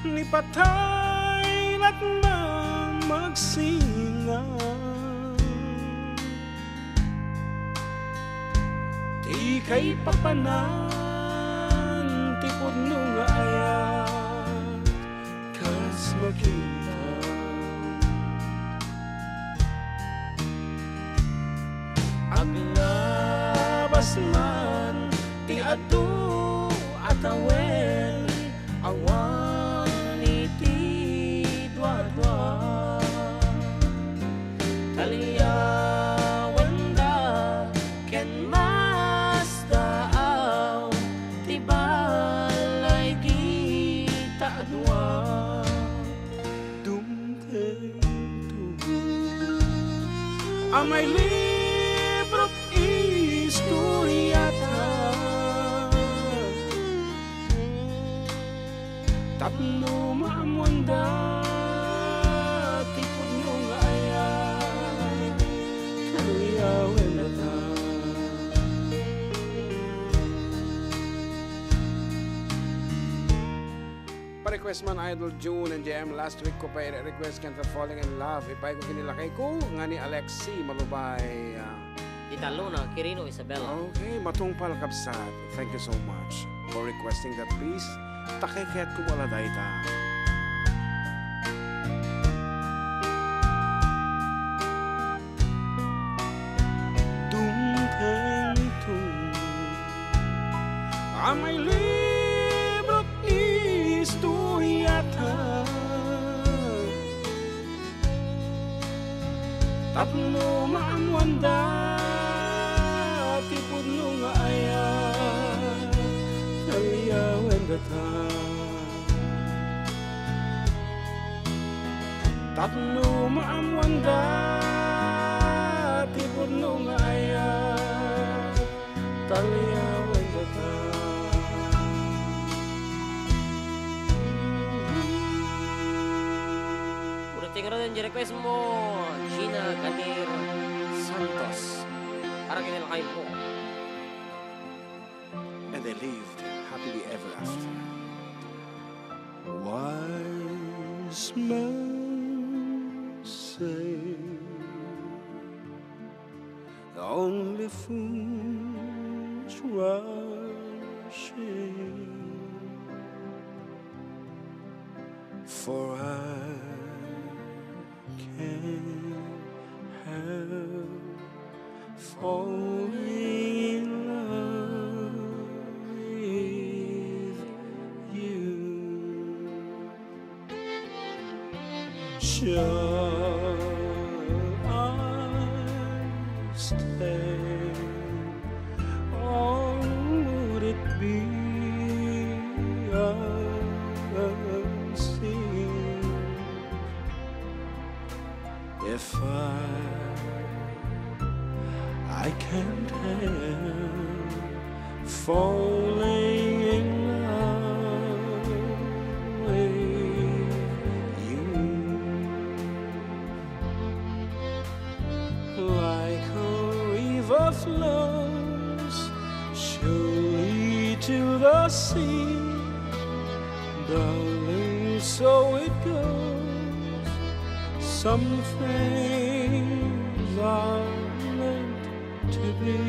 ni patay lat na magsinga di kay papanan tipod nung ayat kas makita aglabas man ti adu atawen awan iti dwa-dwa taliyawan da ken mas daaw ti balay kita adwa amay libro't istoryata tapno maamwanda tipod mo nga ayan kaluyawen na ta pa-request man Idol June and JM last week ko pa i-request kanta Falling in Love ipay ko kinilakay ko nga ni Alexi Malubay Tita Luna, Quirino, Isabella. okay, matungpal kapsat thank you so much for requesting that piece takiket ko wala dayta dumteng-tung amay libro't istoryata tapno maamwanda tipod no nga ayan kaliyawen data tapno maamwanda tipod no nga ayan kaliyawen data Udah tinggal dan request mo Gina Ganir Santos. Para kinil kayo po. and they lived happily ever after. Wise men say only fools rushing, for I can't help falling in love with you. Shall I stay, or would it be a sin if I can't help falling in love with you? Like a river flows surely to the sea, darling, so it goes. Some things are meant to be.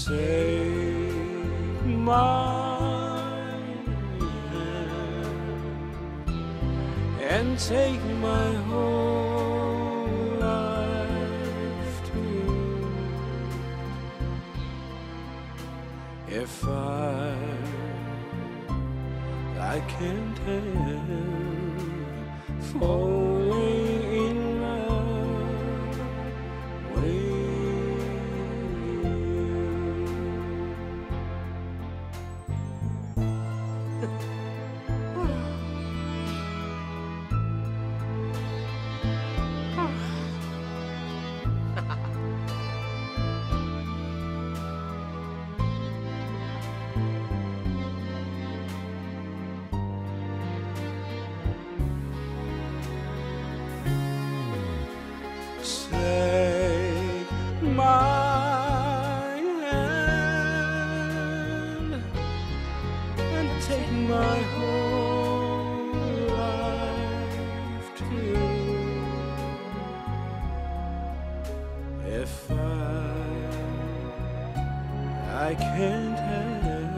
Take my hand and take my whole life too. If I can't help falling in love with you. Take my hand and take my whole life too. If I can't help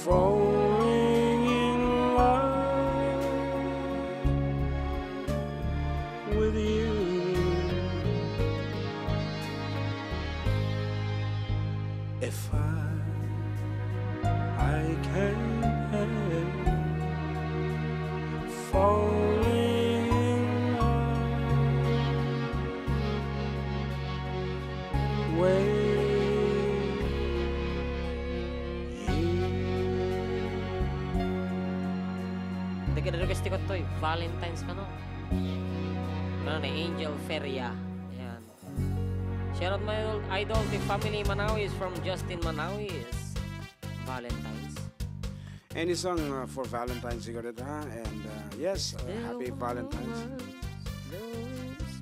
falling in love with you. If I can't help falling in love with you. Nagka-request ko to Valentine's ka no? Ano na, Angel Feria. Ayan. Shout out my old idol, the family Manawis from Justin Manawis. Valentine's. Any song for Valentine's siguro ito, ha? And yes, happy Valentine's.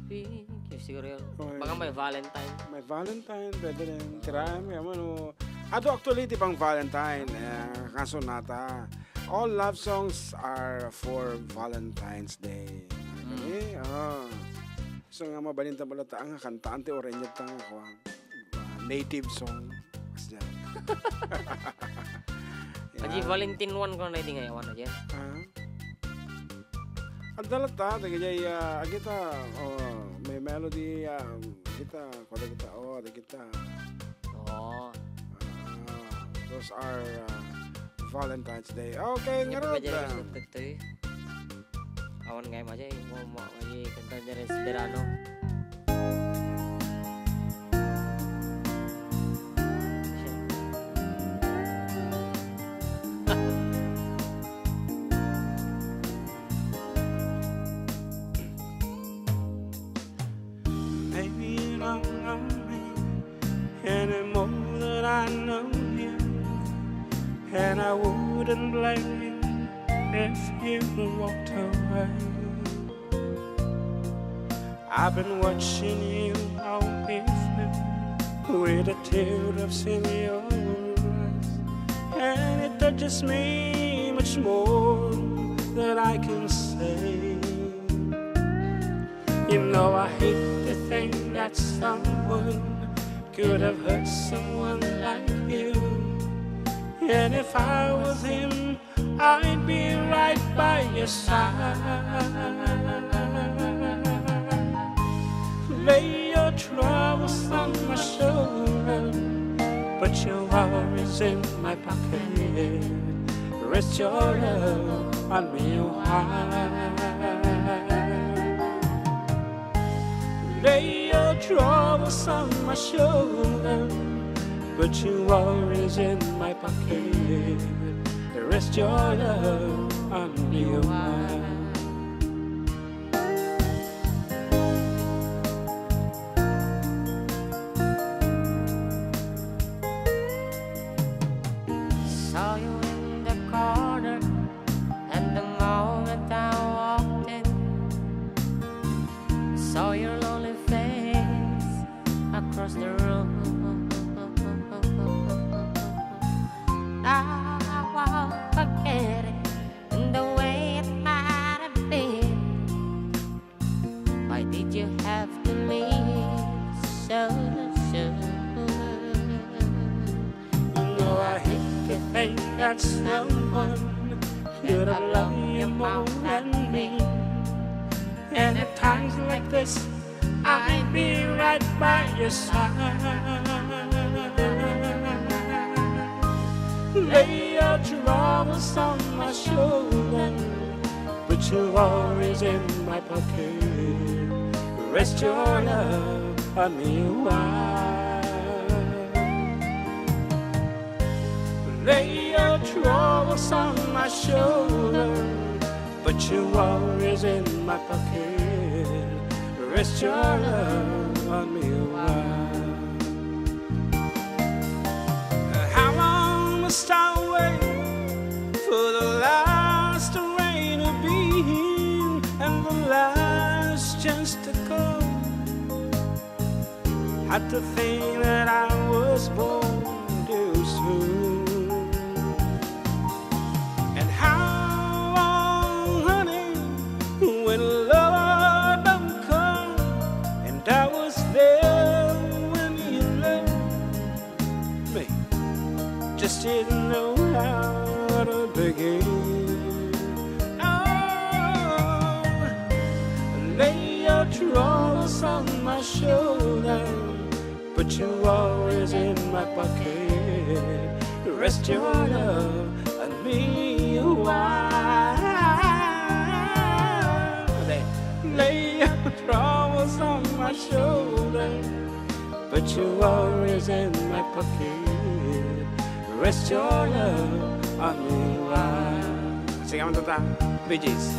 Yung siguro yun. Oy. Baka may Valentine. May Valentine, pwede rin. Tirahan mo yaman o. Ato actually, di pang Valentine. Kaso nata. All love songs are for Valentine's Day. Okay? So nga mabalinta balata ang kantaan te orenyat tang ako native song. Mas dyan. Aji Valentine 1 ko na hindi ngayon na dyan. Adalat ta, tagay kita, may melody, kita, kada kita, ada kita. Oo. Those are Valentine's Day. Okay, Hindi nga pa rin. dyan yung sugtog to awan ngayon mo dyan. Maji kanta dyan rin sa Verano. Maybe you don't know me any more than I know you, and I wouldn't blame you if you walked away. I've been watching you all evening with the teardrops in your eyes, and it touches me much more than I can say. You know I hate to think that someone could have hurt someone like you. And if I was him, I'd be right by your side. Lay your troubles on my shoulder, put your worries in my pocket. Rest your love on me wide. Lay your troubles on my shoulder, put your worries in my pocket. Rest your love on me wide. Saw you in the corner, and the moment I walked in, saw your lonely face across the room. I won't forget it in the way it might have been. Why did you have to leave so soon? I hate to think that someone could have loved you more than me. And at times like this, I'd be right by your side. Lay your troubles on my shoulder, put your worries in my pocket. Rest your love on me wide. Lay your troubles on my shoulder, put your worries in my pocket. Rest your love on me wide. How long must I wait for the last rain to begin and the last chance to come? Had to think that I was born too soon. Just didn't know how to begin. Oh, lay your troubles on my shoulder, put your worries in my pocket. Rest your love on me a while. Lay your troubles on my shoulder, put your worries in my pocket. Rest your love on me wide. Sige mo tata, Bee Gees.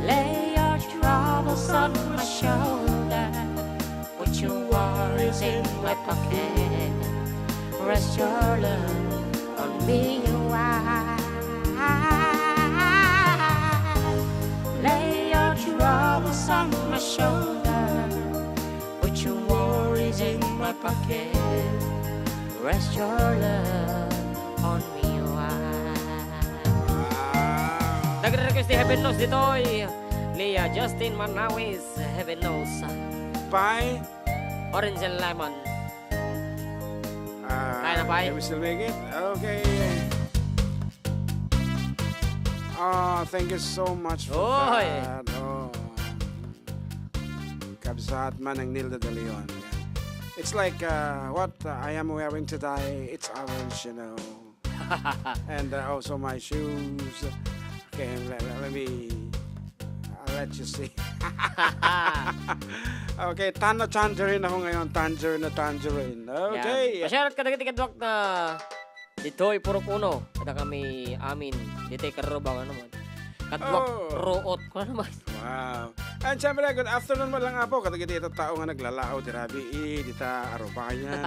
Lay your troubles on my shoulder, put your worries in my pocket. Rest your love on me a while. Lay your troubles on my shoulder, put your worries in my pocket. Rest your love on me wide. Nagre-request ni Heaven Knows dito ni Justin Manawis. Heaven Knows. Bye. Orange and lemon. Kaya na, bye. Can we still make it? Okay. Oh, thank you so much for Oy. that. Oh. Kabsat man ang Nilda de Leon. It's like what I am wearing today. It's orange, you know. And also my shoes. Okay, let me... I'll let you see. Okay, tangerine ako ngayon. Tangerine. Okay. Masyarat kadagiti kadwak na dito'y puro puno. Kada kami amin. Dito'y karubang ano man. Kadwak root ko naman. Wow. And syempre, good afternoon mo lang po. Kadagiti ito tao nga naglalao. Dirabi, dita arubayan.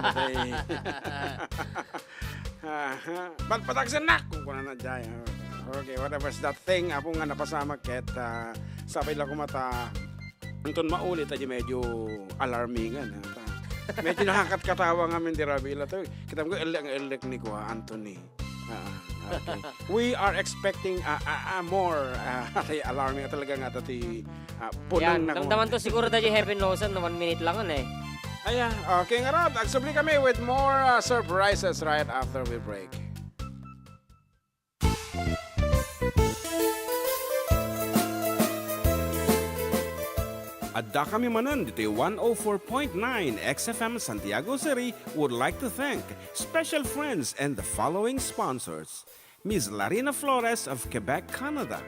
Patagsan na kung kuna na dyan. Okay, whatever's that thing. Apo nga napasama ket sabay lang kumata. Antun maulit ay medyo alarmingan. Medyo nakakatkatawa nga min dirabi ila to. Kita mo elek ni ko Anthony. Okay. We are expecting more alarming talaga nga tati punang na. Damdaman to siguro tayo Heaven Knows na 1 minute lang eh. Ayan, okay nga Rod. Agsubli kami with more surprises right after we break. Adda kami manan dito 104.9 XFM Santiago City would like to thank special friends and the following sponsors. Ms. Larina Flores of Quebec, Canada.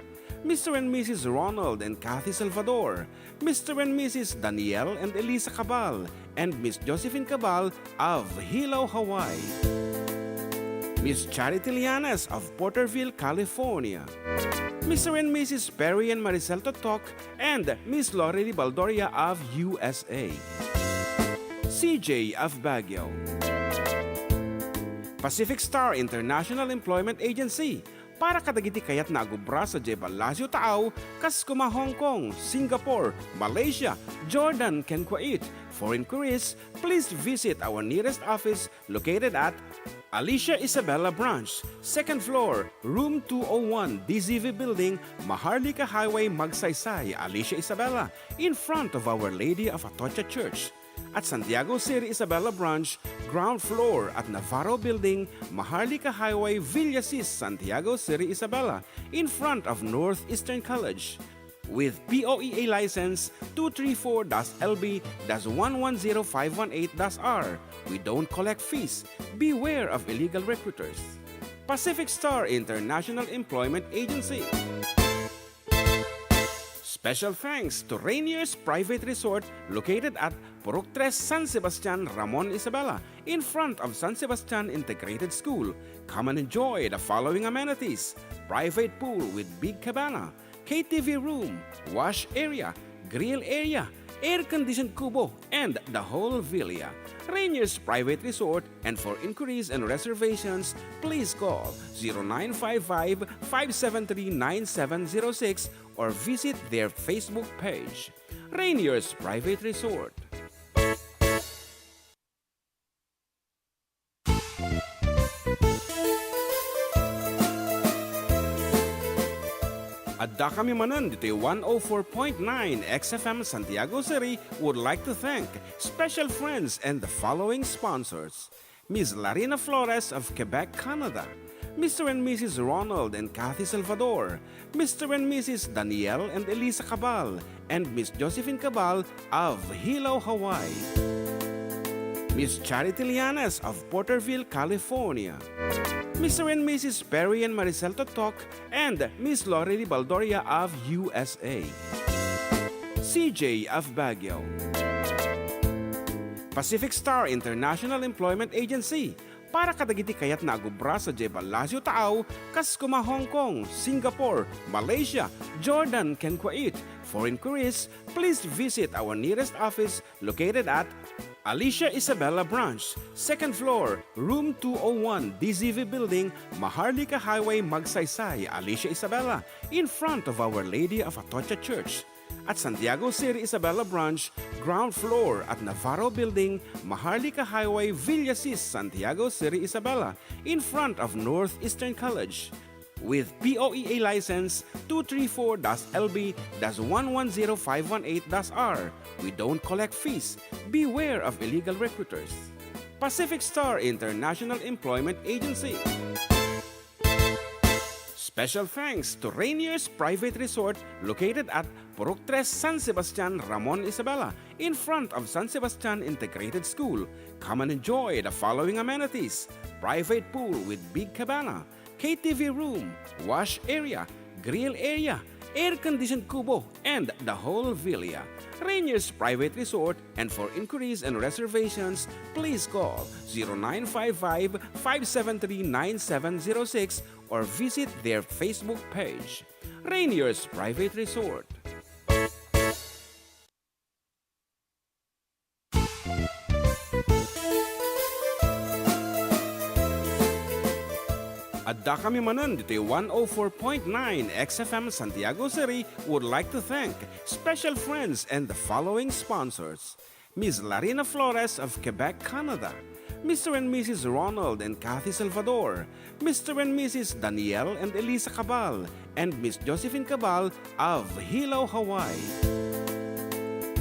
Mr. and Mrs. Ronald and Kathy Salvador. Mr. and Mrs. Danielle and Elisa Cabal. And Miss Josephine Cabal of Hilo, Hawaii. Miss Charity Lianas of Porterville, California. Mr. and Mrs. Perry and Maricel Totok, and Miss Lorely Baldoria of USA. CJ of Baguio. Pacific Star International Employment Agency. Para kadagiti kayat nagubra sa Jebalasyo Taaw, Kaskuma, Hong Kong, Singapore, Malaysia, Jordan, ken Kuwait. For inquiries, please visit our nearest office located at Alicia Isabella Branch, 2nd floor, room 201, DZV Building, Maharlika Highway, Magsaysay, Alicia Isabella, in front of Our Lady of Atocha Church. At Santiago City Isabella Branch, ground floor at Navarro Building, Maharlika Highway, Villasis, Santiago City Isabella, in front of Northeastern College. With POEA license 234-LB-110518-R. We don't collect fees. Beware of illegal recruiters. Pacific Star International Employment Agency. Special thanks to Rainier's Private Resort located at Purok 3, San Sebastian, Ramon, Isabela, in front of San Sebastian Integrated School. Come and enjoy the following amenities: private pool with big cabana, KTV room, wash area, grill area, air-conditioned kubo, and the whole villa. Rainier's Private Resort, and for inquiries and reservations, please call 0955-573-9706 or visit their Facebook page. Rainier's Private Resort. Adda kami manan dito 104.9 XFM Santiago City would like to thank special friends and the following sponsors: Ms. Larina Flores of Quebec, Canada. Mr. and Mrs. Ronald and Kathy Salvador. Mr. and Mrs. Danielle and Elisa Cabal. And Miss Josephine Cabal of Hilo, Hawaii. Miss Charity Lianas of Porterville, California. Mr. and Mrs. Perry and Maricel Totok, and Miss Lorely Baldoria of USA. CJ of Baguio. Pacific Star International Employment Agency. Para kadagiti kayat nagubra sa Jebalasyo Taaw, Kaskuma, Hong Kong, Singapore, Malaysia, Jordan, ken Kuwait. For inquiries, please visit our nearest office located at Alicia Isabella Branch, 2nd floor, room 201, DZV Building, Maharlika Highway, Magsaysay, Alicia Isabella, in front of Our Lady of Atocha Church. At Santiago City Isabella Branch, ground floor at Navarro Building, Maharlika Highway, Villasis, Santiago City Isabella, in front of Northeastern College. With POEA license 234-LB-110518-R. We don't collect fees. Beware of illegal recruiters. Pacific Star International Employment Agency. Special thanks to Rainier's Private Resort located at Purok 3, San Sebastian, Ramon, Isabela, in front of San Sebastian Integrated School. Come and enjoy the following amenities: private pool with big cabana, KTV room, wash area, grill area, air-conditioned kubo, and the whole villa. Rainier's Private Resort, and for inquiries and reservations, please call 0955-573-9706 or visit their Facebook page. Rainier's Private Resort. Adda kami manan dito 104.9 XFM Santiago City would like to thank special friends and the following sponsors: Ms. Larina Flores of Quebec, Canada. Mr. and Mrs. Ronald and Kathy Salvador. Mr. and Mrs. Danielle and Elisa Cabal. And Miss Josephine Cabal of Hilo, Hawaii.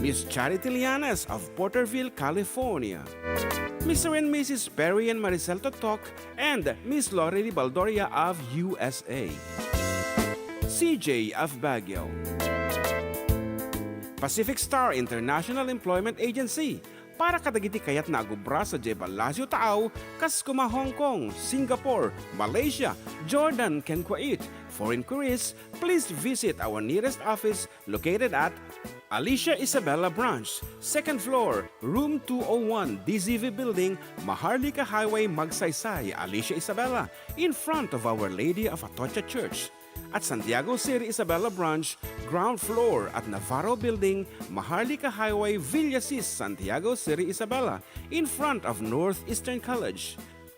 Miss Charity Lianas of Porterville, California. Mr. and Mrs. Perry and Maricel Totok, and Miss Lori Baldoria of USA. CJ of Baguio. Pacific Star International Employment Agency. Para kadagiti kayat na agubra sa Jebel Lazio Taaw, Kaskuma, Hong Kong, Singapore, Malaysia, Jordan, ken Kuwait. For inquiries, please visit our nearest office located at Alicia Isabella Branch, 2nd floor, room 201, DZV Building, Maharlika Highway, Magsaysay, Alicia Isabella, in front of Our Lady of Atocha Church. At Santiago City Isabella Branch, ground floor at Navarro Building, Maharlika Highway, Villasis, Santiago City Isabella, in front of Northeastern College.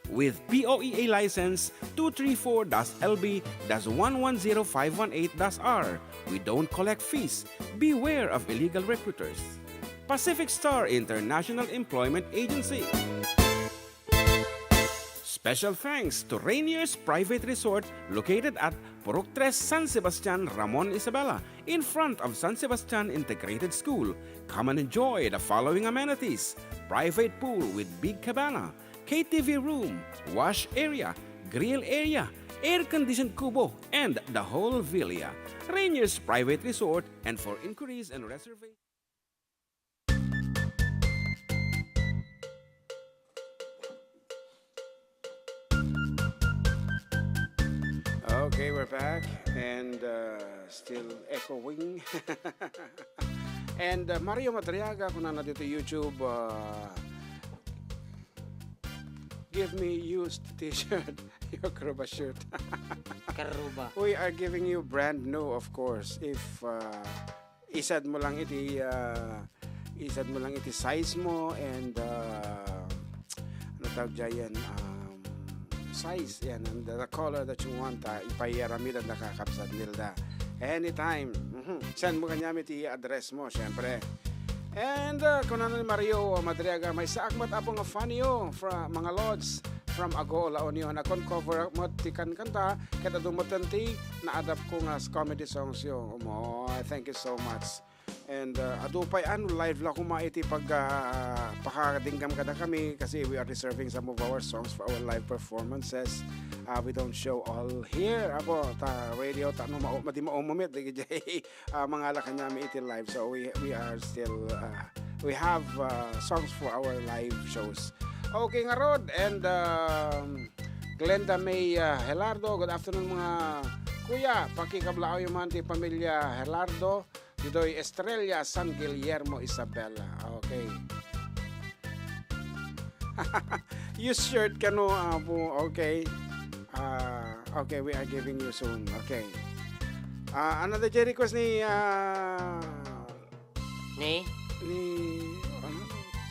With POEA license 234-LB-110518-R. We don't collect fees. Beware of illegal recruiters. Pacific Star International Employment Agency. Special thanks to Rainier's Private Resort located at Purok 3, San Sebastian, Ramon Isabela, in front of San Sebastian Integrated School. Come and enjoy the following amenities: private pool with big cabana, KTV room, wash area, grill area, air-conditioned kubo, and the whole villa. Rainier's Private Resort, and for inquiries and reservations. Okay, we're back and still echoing. And Mario Madriaga, kung na dito YouTube, give me used t-shirt, your Karuba shirt. Karuba. We are giving you brand new, of course. If isad mo lang iti size mo and ano tawag dyan, size yan, and the color that you want, ipayaramid at nakakapsat nilda anytime. Send mo kanyam iti address mo, syempre. And kung ano ni Mario Madriaga, may saakmat apong nga fanyo from mga lods from Ago Laon yun. Akon cover mo tikan kanta kada dumatanti na adapt ko nga comedy songs yun. Thank you so much. And adupay live lang kumaiti pag pakadinggam kada kami kasi we are reserving some of our songs for our live performances. We don't show all here. Apo, ta radio, ta no madi maumumit mga lakanya mi iti live. So we are still we have songs for our live shows. Okay nga Rod and Glenda May Helardo, good afternoon mga kuya. Pakikablao yung man ti pamilya Helardo. Didoy Estrella San Guillermo Isabela. Okay. Use shirt kano po. Okay. Okay, we are giving you soon. Okay. Another J request ni ano?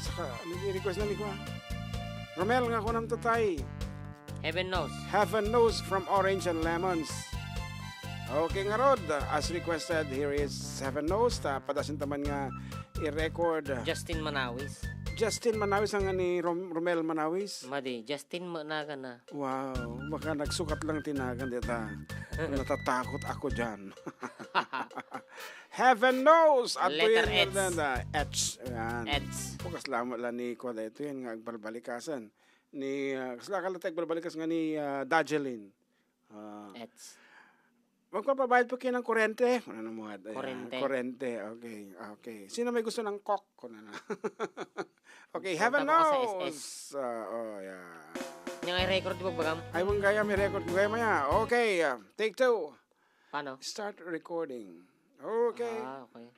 Saka ano J request na ni ko? Romel nga ko nam tutay. Heaven knows. Heaven knows from Orange and Lemons. Okay nga Rod, as requested, here is Heaven Knows. Padasin taman nga i-record. Justin Manawis. Justin Manawis ang ni Romel Manawis. Madi, Justin Managa na. Wow, baka nagsukat lang tinagan dita. Natatakot ako dyan. Heaven Knows. At letter yun, H. H. Pukas lamang lang ni Koda. Ito yan nga agbalbalikasan. Kasla kalatag balbalikas nga ni Dajelin. H. Magpapabayad po kayo ng kurente. Ano mo? Kurente. Kurente. Okay. Okay. Sino may gusto ng coke? Okay. Heaven knows. Yeah. Yung ay record mo bagam? Ay mong gaya, may record ko gaya maya. Okay. Take 2. Paano? Start recording. Okay. Okay.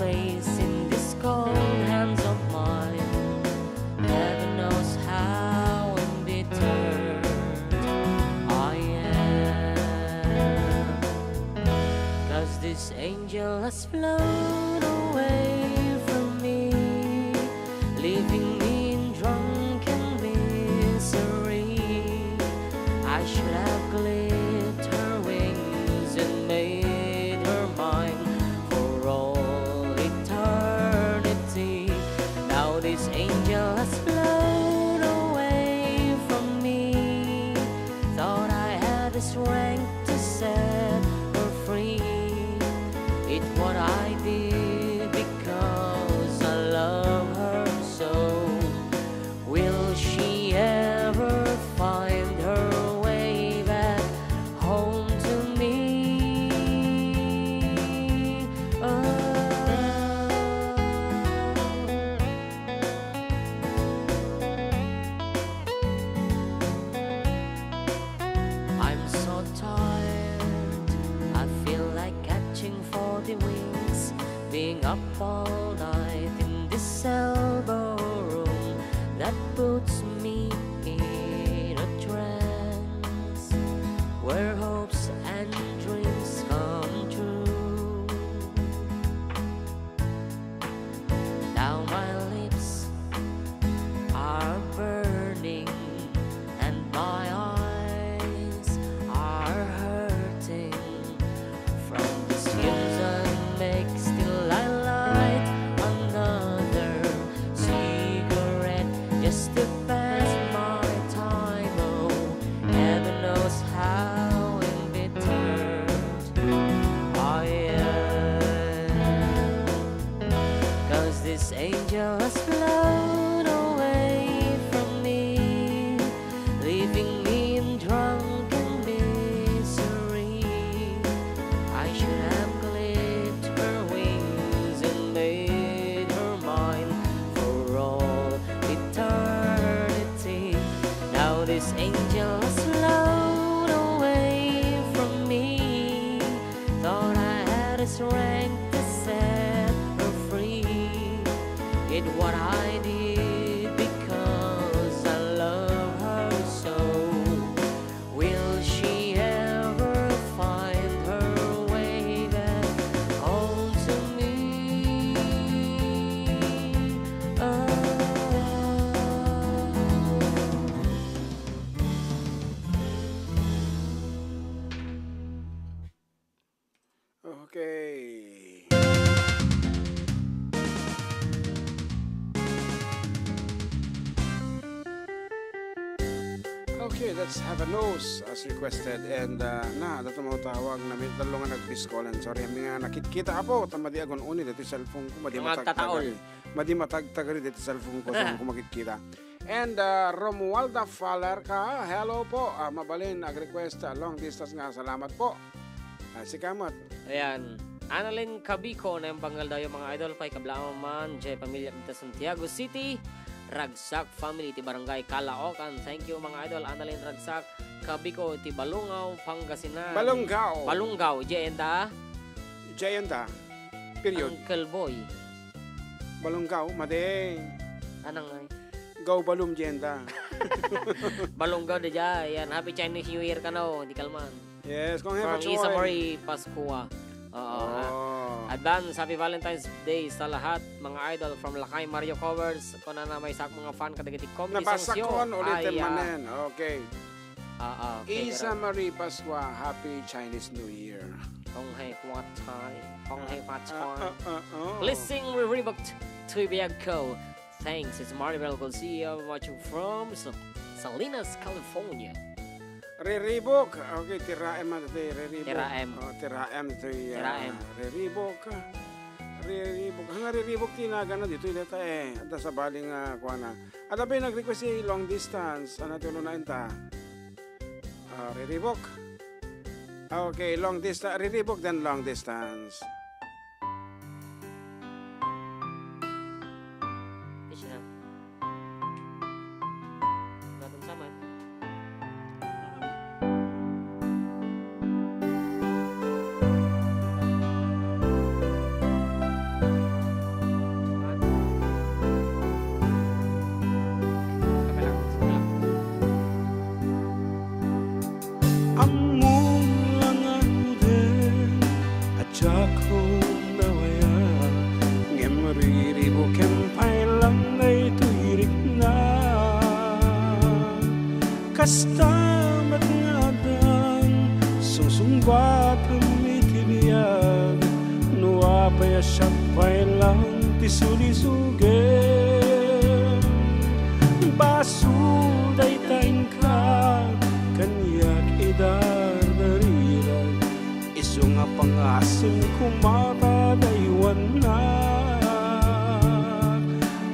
Face in this cold hands of mine. Heaven flown away from me, leaving me in drunken misery. I should have clipped her wings and made her mine for all eternity. Now this angel has flown away from me. Thought I had the strength to set her free. It's what I did because I love her so. Will she ever find her way back home to me? I'm so tired, I feel like catching 40 wings, being up all night in this elbow room that puts me in a trance, where hopes and dreams come true. Now my lips are burning and my eyes are hurting from this fumes I make. Still I light another cigarette just to pass my time. Oh, heaven knows how embittered I am, 'cause this angel has flown away from me, leaving me in drunken misery. I should have clipped her wings and made her mine for all eternity. Now this angel has flown away from me. Thought I had the strength to set her free. It's what I did because I love her so. Will she ever find her way back home to me? Okay. Okay, let's have a nose as requested. And dato mo tawag na may dalo nga nag-discollan. Sorry, may nga nakikita ako. Tamadi agon uni dito sa cellphone ko. Madi Mga tataol. matagtagari dito sa cellphone ko. Saan ko makikita. And Romualda Faller ka. Hello po. Mabalin, nag-request. Long distance nga. Salamat po. Si Kamot. Ayan. Annalyn Cabico na yung banggal daw yung mga idol pay kablaang man jay pamilya dito sa Santiago City. Ragsak family ti barangay Kalaokan. Thank you mga idol. Annalyn Ragsak Cabico ti Balungaw, Pangasinan. Balungaw, Jayenta. Jayenta. Period. Uncle Boy. Balungaw, madeng. Anang ay? Gaw balum Jayenta. Balungaw de jay. Yan, Happy Chinese New Year ka no. Di kalman. Yes, kung From hepa choy. Isa Marie Pascua. Advance, Happy Valentine's Day sa lahat mga idol from Lakay Mario Covers. Kung na may sak mga fan kadagiti comedy Nabasa songs ko ulit Manen. Okay. Okay. Isa Marie Pascua, Happy Chinese New Year. Kung hey what time? Kung hey what time? Please sing Reebok to Biagco. Thanks, it's Maribel Garcia watching from Salinas, California. Riribok. Okay, tiraem man ito. Riribok. Tiraem. Tiraem ito. Tiraem. Riribok. Riribok. Hanga riribok tinaga na dito. Ito Ada sa baling kuha na. Ada ba yung nag-request si long distance? Ano ito na enta? Riribok. Okay, long distance. Riribok then long distance. Bisa na. Natun sama. Ang mulangan din at saka ti sulisugen basuday taing ka kanyak idardarirag iso nga pangasim kumata daywan na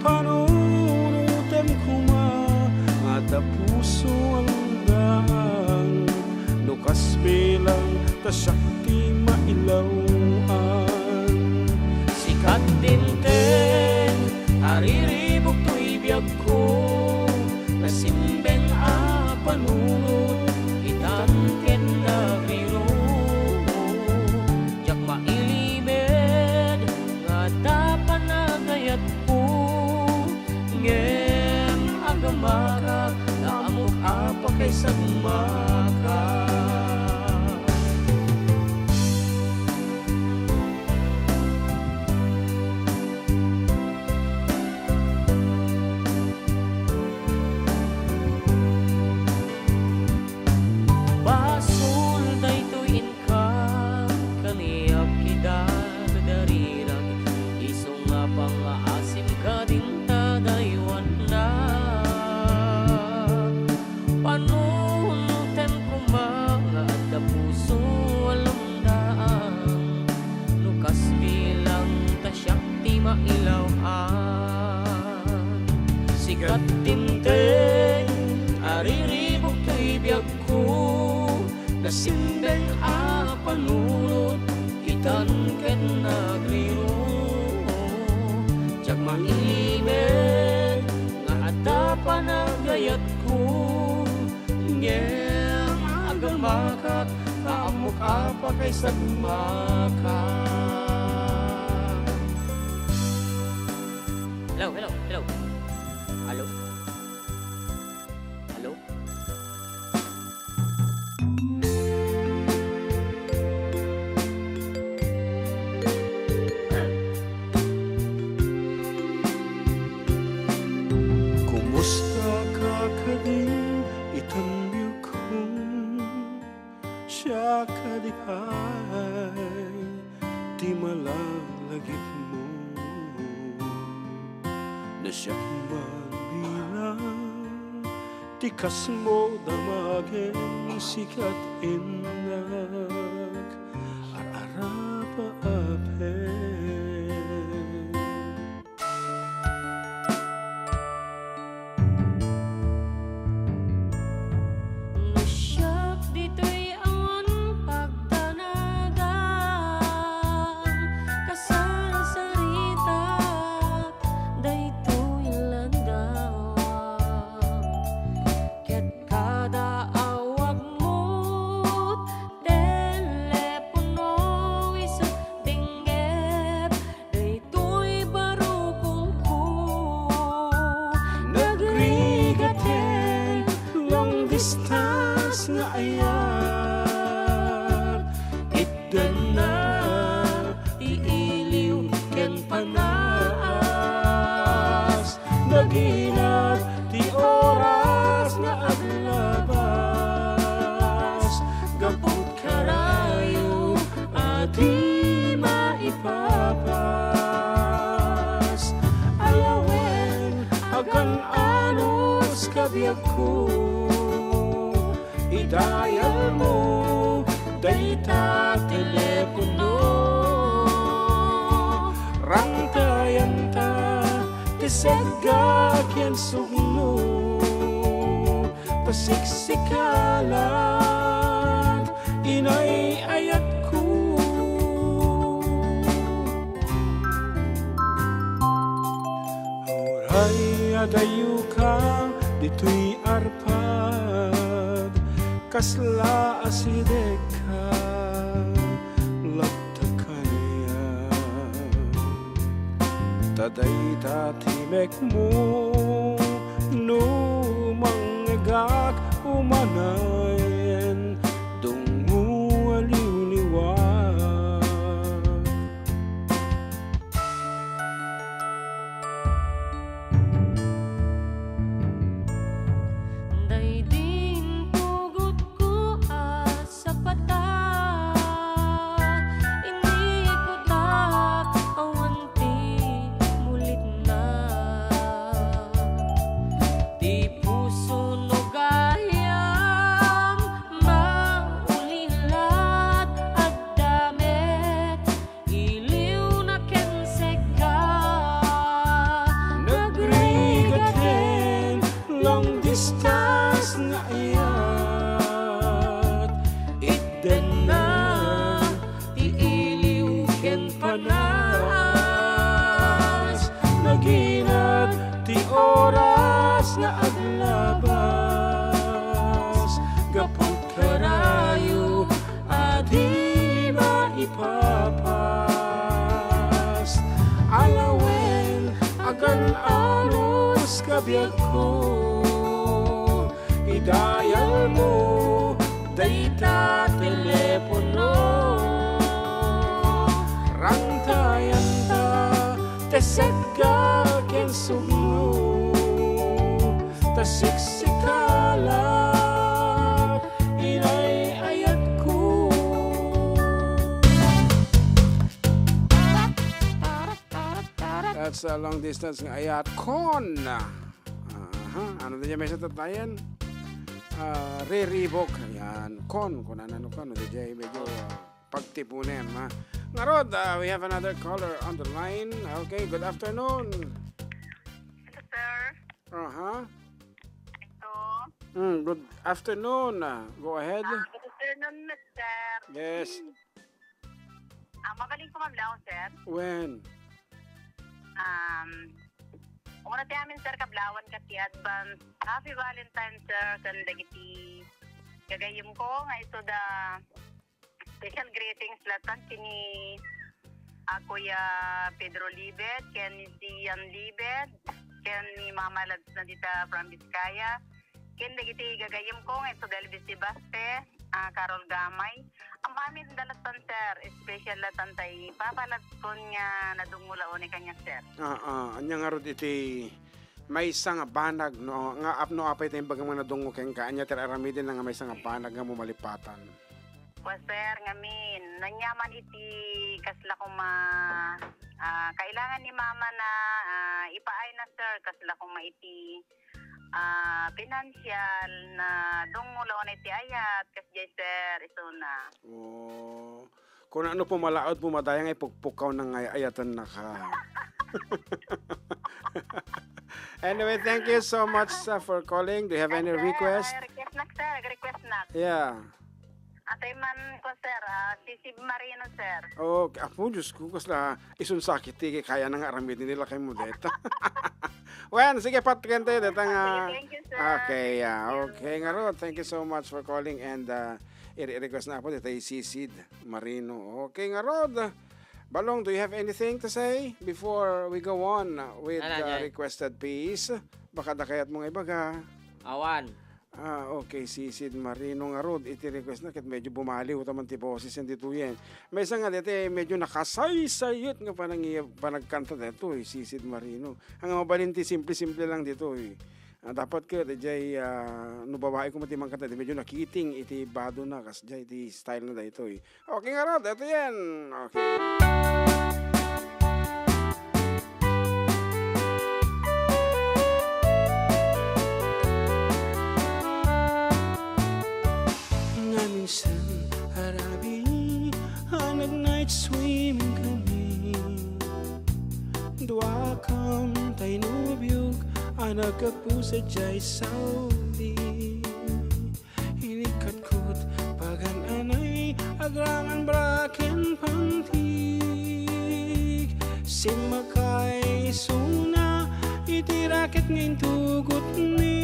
panunutem kuma ada puso ang dang nukas bilang tasakti mailawan sikat dinten ariribok to'y biyag ko nasimbeng a panunod itan ken na biro jak mailimed nga dapan na gayat ko ngem agamaka na amok apa kay sagmaka sikat tinteng ariribok to'y biyag ko nasimbeng a panunod itan ket nagriro jak mailimed nga adapan na gayat ko ngem agamakat kaamok apa kay sagmaka. Hello. Hello? Hello? Kumusta ka kading itanbiw ko siya kadihay di malalagip mo na siya tikas mo damagin sikat inag ararapa apen nasyak dito'y ang pagtanagan kasasarita dayto'y landaw kada awag mo't telepono isang tinggep dayto'y barukong ko nagrigaten long distance nga ayar itdan na iiliw ken panaas naginat ti oras nga aglabas gapot karayo ati maipapas alawen agan anos kabiyak ko idayal mo dayta telepono rantayan ta tisagag yan sugno pasiksikalan inay ayat ko oray adayo ka dito'y arpad kasla asidek ka lapta kaniya taday tatimek mo no manggagak umanayin dungu aliw-liwag daydin pugot ko sa pata ini ko tak awanti nga aglabas gapot karayo at di maipapas alawen agan anos kabiyag ko idayal mo dayta telepono rantayan ta tesagga ken sugno tasiksikala inay ayat ko. That's a long distance ng ayat kon. Ano din yung message tatayan? Re-revoke. Ayan. Kon. Kung ano ka. DJ medyo pagtipunin. Ngarod, we have another caller on the line. Okay, good afternoon. Hello, sir. Ito. Good afternoon. Go ahead. Good afternoon, sir. Yes. Magaling ko mablaw, sir. When? Una ti amin, sir, kablawan ka ti advance. Happy Valentine's, sir. Kadagiti gagayim ko. Nga ito da special greetings latan kini Kuya Pedro Libet, ken si Ian Libet, ken ni Mama Lads na dita from Vizcaya. Ken dagiti gagayim ko nga ito Delvis si Baste, Carol Gamay. Ang amin dalatan, sir, special latan tay papalads ko nga nadungula ni kanya, sir. Anya nga rod iti may isang banag no nga apno apay tayong bagang mga nadungo keng kaanya ter aramidin nga may isang banag nga mumalipatan. Well, sir, ngamin nanyaman iti kasla ko kailangan ni mama na ipaay na, sir, kasla ko iti financial na dungula on iti ayat kasjay, sir, ito na. Kung ano pumalaot pumadayang ay pugpukaw ng ayatan na ka. Anyway, thank you so much for calling. Do you have any request? Request na, sir. Request na. Yeah. Atay man ko, sir. Sisib Marino, sir. Apo, Diyos ko, kasla isun sakit kaya nang aramid nila kay Mudet. Well, sige, patkan tayo. Thank you, sir. Okay, okay nga ro. Thank you so much for calling and i-request na po dito ay Sisid Marino. Okay nga ro. Balong, do you have anything to say before we go on with the requested piece? Baka dakayat mong ibaga. Awan. Okay, si Sid Marino nga rod, iti-request na kat medyo bumaliw taman ti boses hindi tuyen. May isang nga dito medyo nakasaysayot nga panagkanta dito si Sid Marino. Ang mabalinti, simple-simple lang dito dapat ka, dajay, no babae ko matimang kanta, medyo nakiting, iti bado na, kas dyan, iti style na dito Okay nga rod, ito yan. Okay. Minsan harabi nag-night swimming kami dua kam tay nubyog nagkapusa jay Saudi hinikatkot pagan anay agrangan braken pantig simakay suna itiraket ngayon tugot ni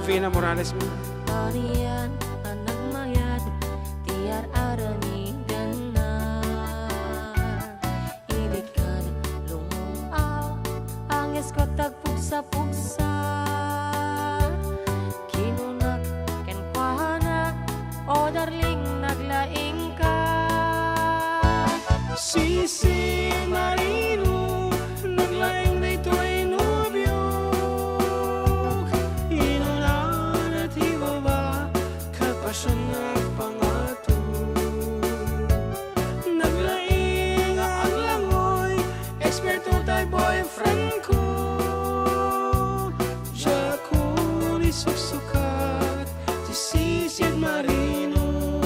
Fina Morales mo. Tarian anak mayad tiar arani ganar ilikan lungaw angis ko tagpugsa-pugsa kinunak ken kwahanak o darling naglaing ka Sisi Marino naglaing na ito'y pasyon na pangato naglaing ang langoy eksperto tayo boyfriend ko siya ko ni suksukat si Sid Marino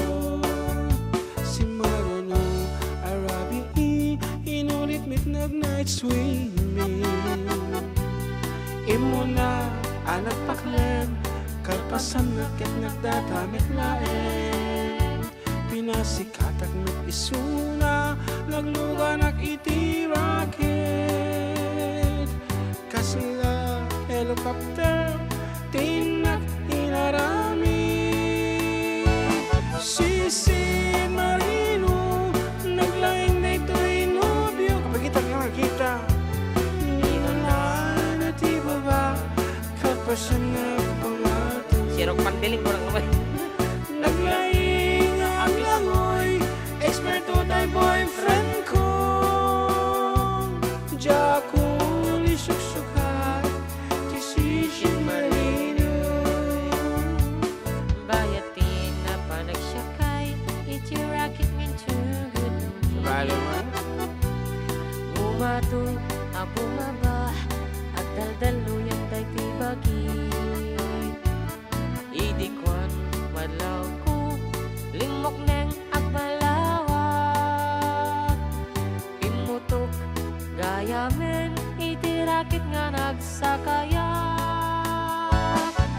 si Marino Arabi inulit midnight swimming imo na anak paklan kalpasan nakit nagdatamit laeng pinasikatak nag-isuna nagluganak iti rocket. Kasla helicopter tinak inarami. Sisid Marino naglaing na ito'y nobyo. Kapag kita ninalaan at ibaba kapasan na pamato. Sirok pandiling ko lang naman. Naglaing ang langoy, eksperto tayo boyfriend ko. Diya ko lisuksukat, tisisig Marino. Bayatin na panagsakay, iti rocket min too good. Bali man. Bumato, bumaba, at daldaluyan tayo tibagi. Idikwan, madlaw ko, limok neng agbalawak. Imutok, gayamen, iti rocket nga nagsakaya.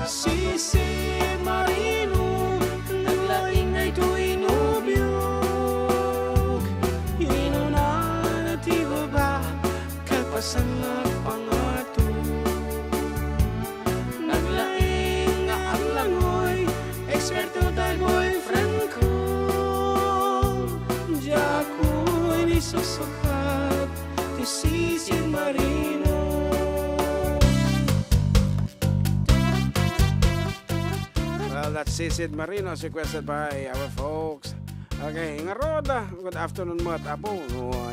Sisid Marino, naglaing na ito'y nubyok. Inunan at ibaba, kapasan na pangato. Naglaing nga ang langoy, eksperto tayo boyfriend ko. Diya ko'y nisusukat, tisisid Marino. Well, that's Sisid Marino, requested by our folks. Okay, nga roda. Good afternoon mga tapo.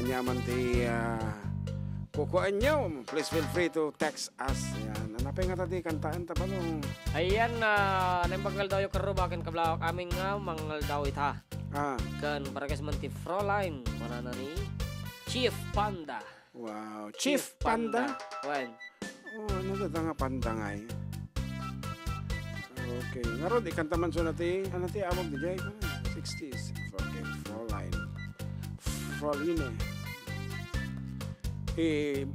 Nyaman ti kukuan nyo. Please feel free to text us. Yan. Nanapay nga tadi kantaan tapalong. Ayan, naimbanggal daw yung karubakan kablawak aming nga mangal daw ita. Kan para kasi man ti Fräulein, manana ni Chief Panda. Wow. Chief Panda? Wen. Oh, ano da nga panda nga eh. Okay. Nga rod, ikanta man so nati, ano ti, amog di jay, 60s. Okay, Fräulein. Fräulein eh.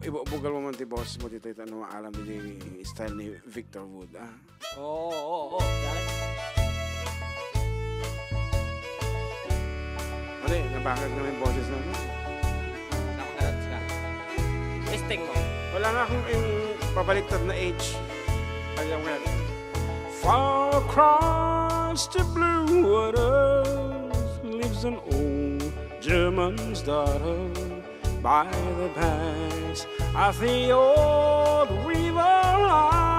Ibubugal mo man ti boss mo dito, ito ano alam ni style ni Victor Wood, ah. Oo. Dali. Mali, nabakag na yung boses na. Nakakarat ka. Listing mo. Wala nga akong yung pabaliktad na age. Alam nga. Far across the blue waters lives an old German's daughter by the banks of the old river line,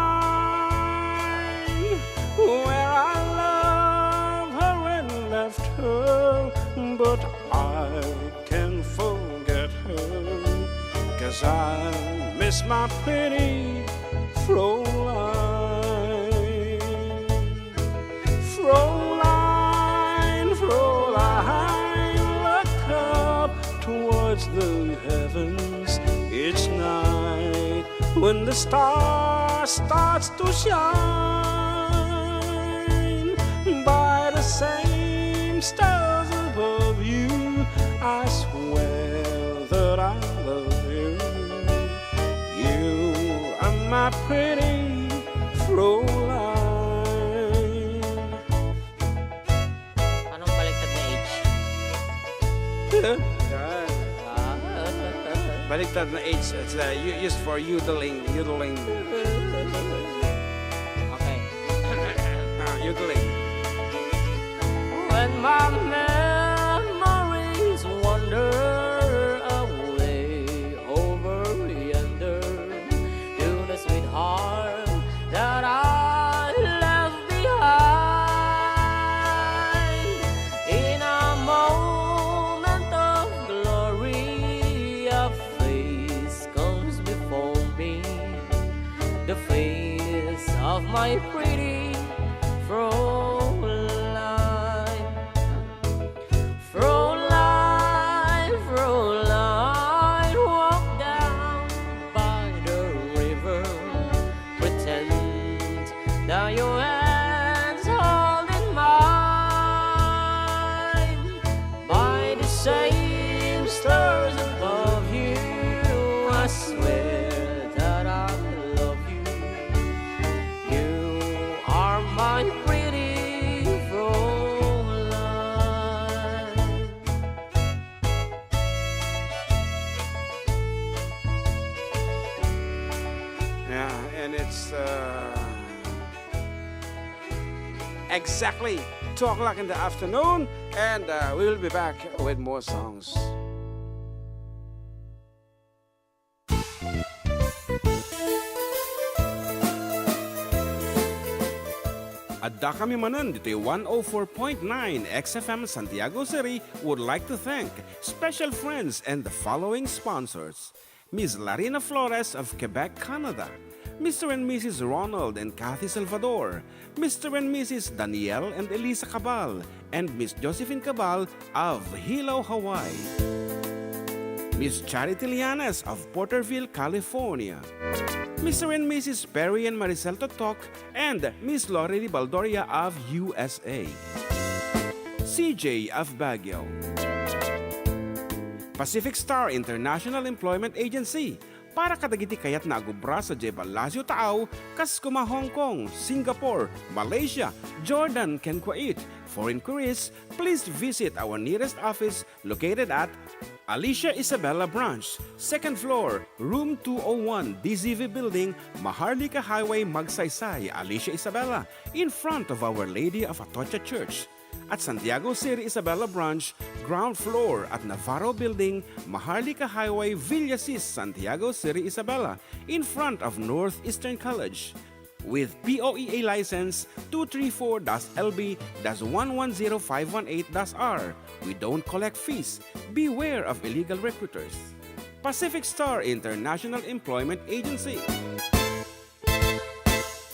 where I love her and left her, but I can't forget her, 'cause I miss my pretty Fräulein. Fräulein, look up towards the heavens. It's night when the star starts to shine. By the same stars above you, I swear that I love you. You are my pretty Fräulein. Baliktad na age. It's used for yodeling. Okay. Yodeling. When my memories wander away over yonder to the sweetheart that I left behind, in a moment of glory, a face comes before me, the face of my pretty Fräulein. Fräulein, walk down by the river, pretend that your hands holding mine. By the same stars above you, I swear that I love you. You are my pretty Fräulein. exactly 2 o'clock in the afternoon, and we will be back with more songs. Adda kami Manen dito 104.9 XFM Santiago City would like to thank special friends and the following sponsors. Ms. Larina Flores of Quebec, Canada. Mr. and Mrs. Ronald and Kathy Salvador. Mr. and Mrs. Danielle and Elisa Cabal. And Miss Josephine Cabal of Hilo, Hawaii. Miss Charity Lianas of Porterville, California. Mr. and Mrs. Perry and Maricel Totok, and Miss Lori Baldoria of USA. CJ of Baguio. Pacific Star International Employment Agency. Para kadagiti kayat na agubra sa Jebalasio Tao, kas kuma Hong Kong, Singapore, Malaysia, Jordan, can Kuwait. For inquiries, please visit our nearest office located at Alicia Isabella Branch, 2nd floor, room 201, DZV Building, Maharlika Highway, Magsaysay, Alicia Isabella, in front of Our Lady of Atocha Church. At Santiago City Isabella Branch, ground floor at Navarro Building, Maharlika Highway, Villasis, Santiago City Isabella, in front of Northeastern College. With POEA license 234-LB-110518-R. We don't collect fees. Beware of illegal recruiters. Pacific Star International Employment Agency.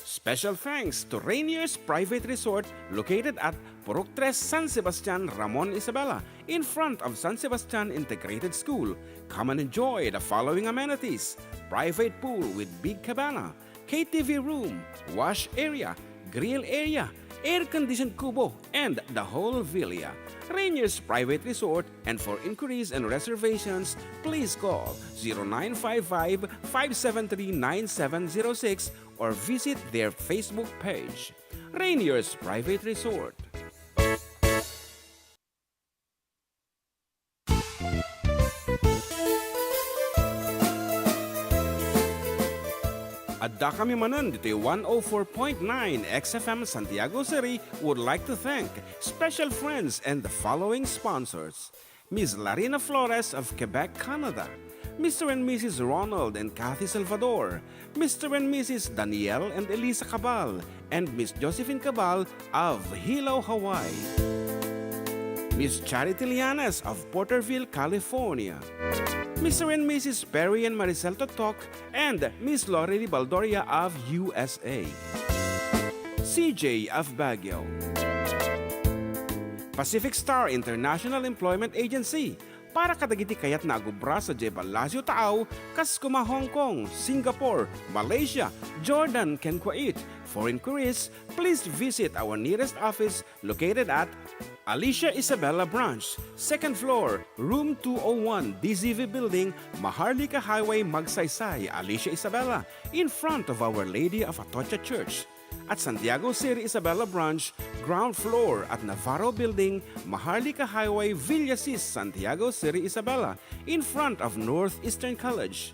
Special thanks to Rainier's Private Resort located at Purok 3 San Sebastian, Ramon Isabela, in front of San Sebastian Integrated School. Come and enjoy the following amenities: private pool with big cabana, KTV room, wash area, grill area, air-conditioned kubo, and the whole villa. Rainier's Private Resort, and for inquiries and reservations, please call 0955-573-9706 or visit their Facebook page. Rainier's Private Resort. Adda kami Manen dito 104.9 XFM Santiago City would like to thank special friends and the following sponsors. Ms. Larina Flores of Quebec, Canada. Mr. and Mrs. Ronald and Kathy Salvador. Mr. and Mrs. Danielle and Elisa Cabal. And Miss Josephine Cabal of Hilo, Hawaii. Miss Charity Lianas of Porterville, California. Mr. and Mrs. Perry and Maricel Totok, and Miss Lori Baldoria of USA. CJ of Baguio. Pacific Star International Employment Agency. Para kadagiti kayat na agubra sa Jebalasio Tao, kas kuma Hong Kong, Singapore, Malaysia, Jordan, can Kuwait. For inquiries, please visit our nearest office located at Alicia Isabella Branch, 2nd floor, room 201, DZV Building, Maharlika Highway, Magsaysay, Alicia Isabella, in front of Our Lady of Atocha Church. At Santiago City Isabella Branch, ground floor at Navarro Building, Maharlika Highway, Villasis, Santiago City Isabella, in front of Northeastern College.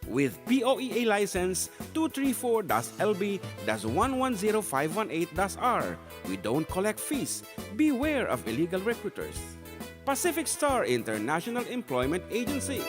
With POEA license 234-LB-110518-R. We don't collect fees. Beware of illegal recruiters. Pacific Star International Employment Agency.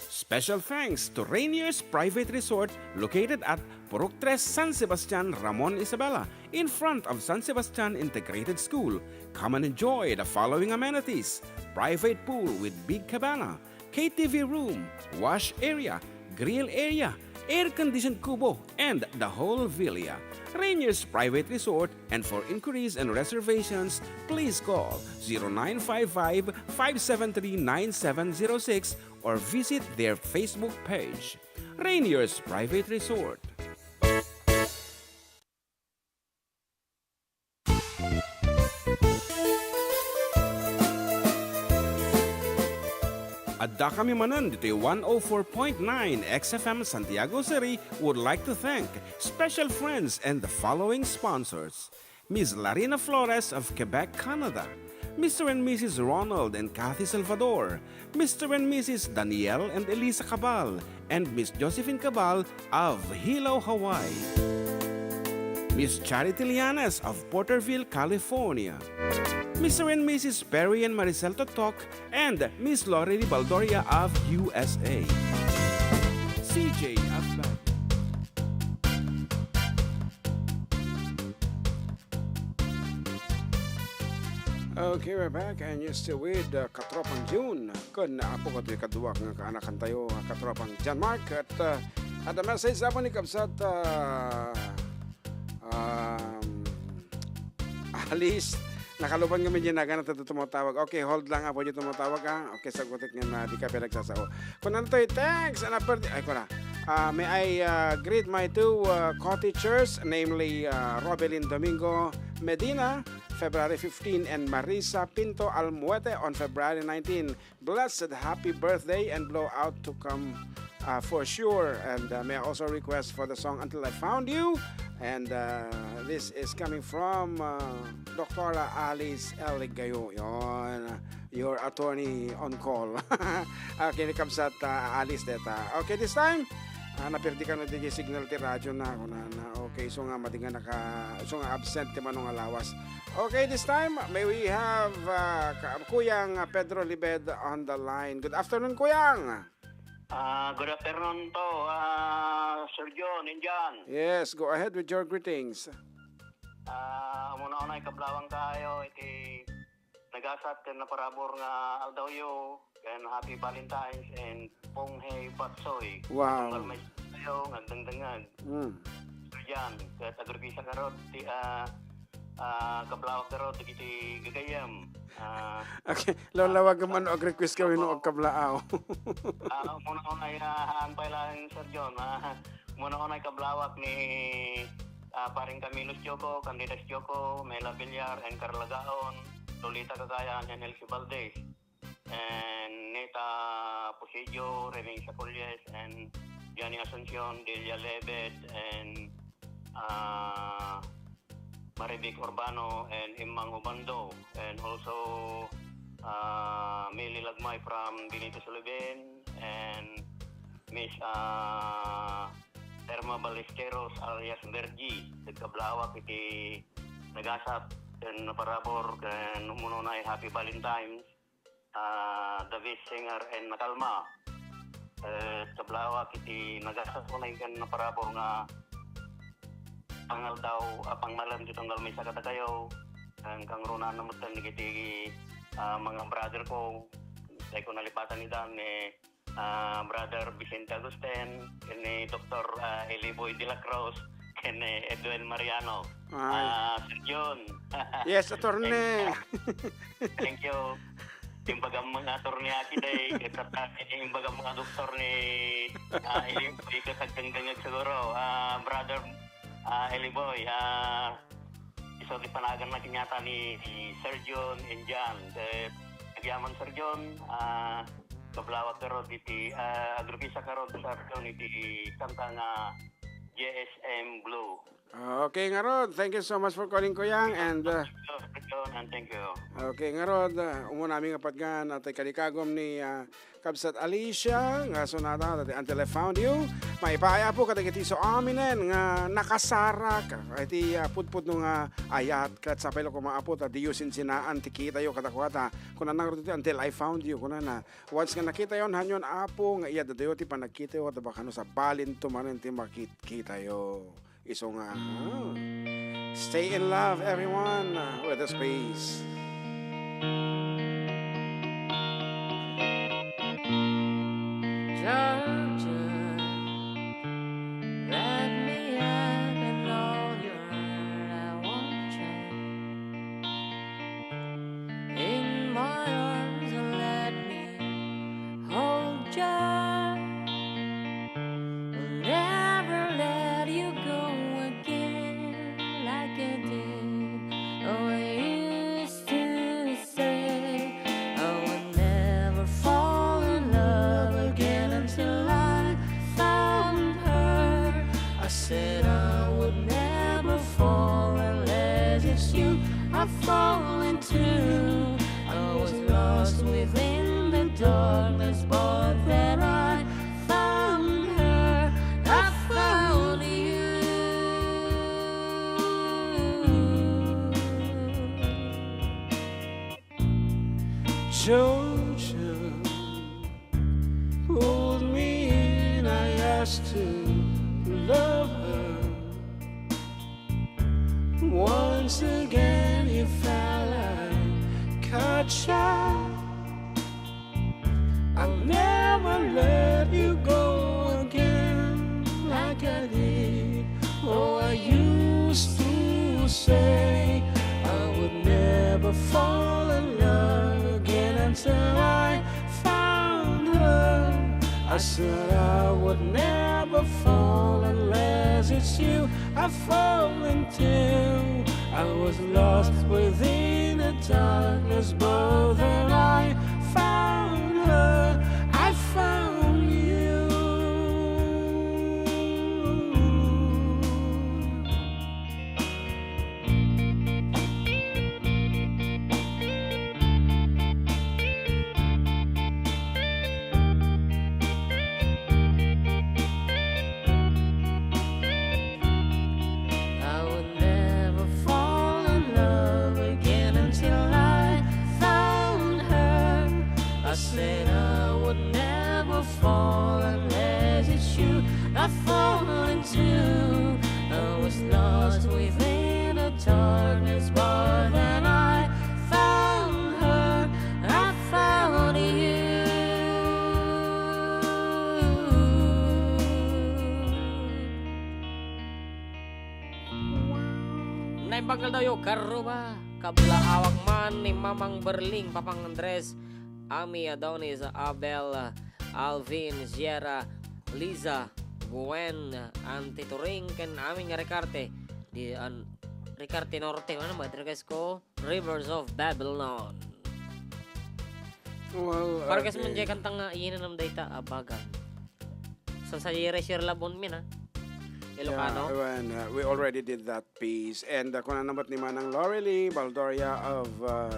Special thanks to Rainier's Private Resort located at Purok 3 San Sebastian, Ramon Isabela, in front of San Sebastian Integrated School. Come and enjoy the following amenities: private pool with big cabana, KTV room, wash area, grill area, air-conditioned kubo, and the whole villa. Rainier's Private Resort, and for inquiries and reservations, please call 0955-573-9706 or visit their Facebook page. Rainier's Private Resort. Adda kami Manen dito 104.9 XFM Santiago City would like to thank special friends and the following sponsors. Ms. Larina Flores of Quebec, Canada. Mr. and Mrs. Ronald and Kathy Salvador. Mr. and Mrs. Danielle and Elisa Cabal. And Miss Josephine Cabal of Hilo, Hawaii. Miss Charity Lianas of Porterville, California. Mr. and Mrs. Perry and Maricel Totok, and Miss Lori Baldoria of USA. CJ Abad. Okay, we're back and you're still with Katropang June. Kun apo ko ito'y kaduwak ng kaanakan tayo, Katropang John Mark. At the message ako ni Kabsat Alice. Nakalupan kami dyan na ganat ito tumutawag. Okay, hold lang po dyan tumutawag ha. Okay, sagutin nga na di ka pinagsasao. Kung ano ito'y thanks and ay ko na. May I greet my two co-teachers, namely Robelin Domingo Medina, February 15, and Marisa Pinto Almuete on February 19. Blessed happy birthday and blowout to come for sure. And may I also request for the song Until I Found You. And this is coming from Dr. Alice Eligayo. Yon, your attorney on call. Okay, Kabsat Alice deta. Okay, this time napirdi ka na DJ signal ti radyo na ako na. Okay, so nga matinga so nga absent ti manong alawas. Okay, this time may we have Kuyang Pedro Libed on the line. Good afternoon, Kuyang. Good afternoon to, Sir John, Indian. Yes, go ahead with your greetings. Muna-una ikablawang kayo, iti nagasat na parabor nga aldawyo, and happy Valentine's, and Ponghe Batsoy. Wow. May kayo, ngagdangdangag. Sir John, kat agripisa karot, ti kablawang karot, iti gagayam. Okay, lawag man og request kami no og kablaaw. Muna-una haanpay lang, Sir John. Muna-una kablawak ni paring Camilus Joko, Candidas Joko, Mela Villar, and Carla Gaon, Lolita Cagayan, and Elsie Valdez, and Neta Posidio, Remy Saculles, and Gianni Asuncion, Delia Lebed, and Marivic Urbano, and Imang Ubando, and also Mili Lagmay from Benito Sullivan, and Miss Terma Ballesteros alias Bergi, nagkablawak iti nagasap, and naparabor, and umununay Happy Valentine's, David Singer, and Nakalma. Kablawak iti nagasap ko na yung naparabor nga pangal daw, pangmalam ditong galmay sa katagayo, ang kang runa naman iti mga brother ko, dahil ko nalipatan ni Dan, brother Vicente Agustin, ni Dr. Eliboy de la Cruz, ni Edwin Mariano. Sir John. Yes, attorney. Thank you. Yung bagang mga attorney aki day, yung bagang mga doktor ni Eliboy kasagdangdangag siguro. Brother Eliboy, iso di panagan na kinyata ni Sir John and Jan. Nagyaman Sir John, kablawat karod iti agrupisa karod Sir John iti kanta nga JSM Blue. Okay, nga Rod. Thank you so much for calling, Kuyang. And thank you. Okay, nga Rod. Umuna namin kapat nga natay kalikagom ni Kabsat Alicia nga sonata Until I Found You. Maipaya po kadagiti so aminen nga nakasarak. Iti putput nung ayat kat sapay lo kumaapot at diyusin sinaan tikita yo katakwata. Kuna nang rito Until I Found You. Kuna na. Once nga nakita yon hanyon apo nga iya dadayo ti panagkita yo at baka no sa balin tumanin ti makita yo. Iso nga. Stay in love, everyone, with the space. Georgia, wrap me up in all your I won't try. In my arms and let me hold you. Will never let you go again like I did. Oh, I used to say I would never fall in love again until I found her. I said I would never fall unless it's you I fall into. I was lost within the darkness, but then I found her. I found you. Georgia pulled me in. I asked to love her. Once again you felt like a child. I'll never let you go again like I did. Oh, I used to say I would never fall in love again until I found her. I said I would never fall unless it's you I fall into. I was lost within the darkness, but then I found her. I found you. I would never fall in love again until I found her. I said I would never fall unless it's you I fall into. I was lost within the darkness, but then I found her. I found you. Naibagal daw yung karuba. Kabla awak man ni Mamang Berling, Papang Andres, Ami, Adonis, Abel, Alvin, Sierra, Liza, Gwen, Tito Ring, ken aming Ricarte. Di Ricarte Norte, ano ba? Guys ko, Rivers of Babylon. Well, Para kasi man dyan kantang iinan ng data, abagan. So sa share labon min ha. Ilocano. Yeah, and, we already did that piece. And kung naman ni Manang Lorely Baldoria of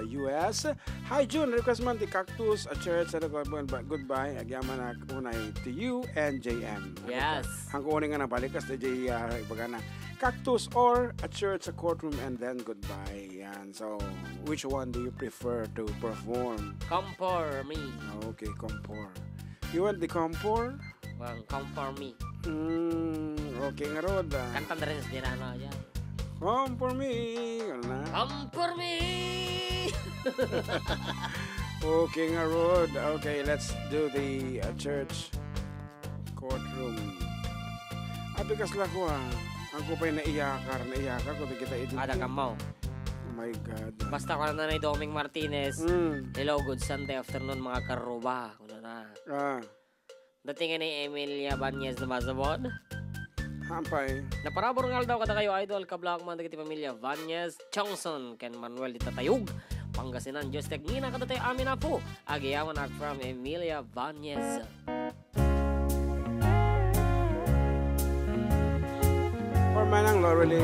US. Hi June, request man di Cactus, a church, goodbye. Agyaman na unay to you and JM. Yes. Ang kunin nga na balik kasi DJ bagana Cactus or a church, a courtroom, and then goodbye. Yan. So, which one do you prefer to perform? Come for me. Okay, compor. You want the compor? Well, come for me. Okay nga rod. Kanta na rin sa dinano dyan. Come for me. Ano na? Come for me! Okay nga rod. Okay, let's do the church courtroom. Bikas lang ko Ang ko pa'y naiyakar ko. Kita edit. Ada kamaw. Oh my God. Basta ko na ni Doming Martinez. Hello, good Sunday afternoon mga karuba. Ano na. Dating ni Emilia Banyes na masabon. Hampay. Naparabor nga daw kada kayo idol kablak mga dagiti pamilya Banyes, Chongson, ken Manuel di Tatayog. Pangasinan Diyos Tegnina kada tayo amin na po. Agiyawan ak from Emilia Banyes. For Manang Lorely.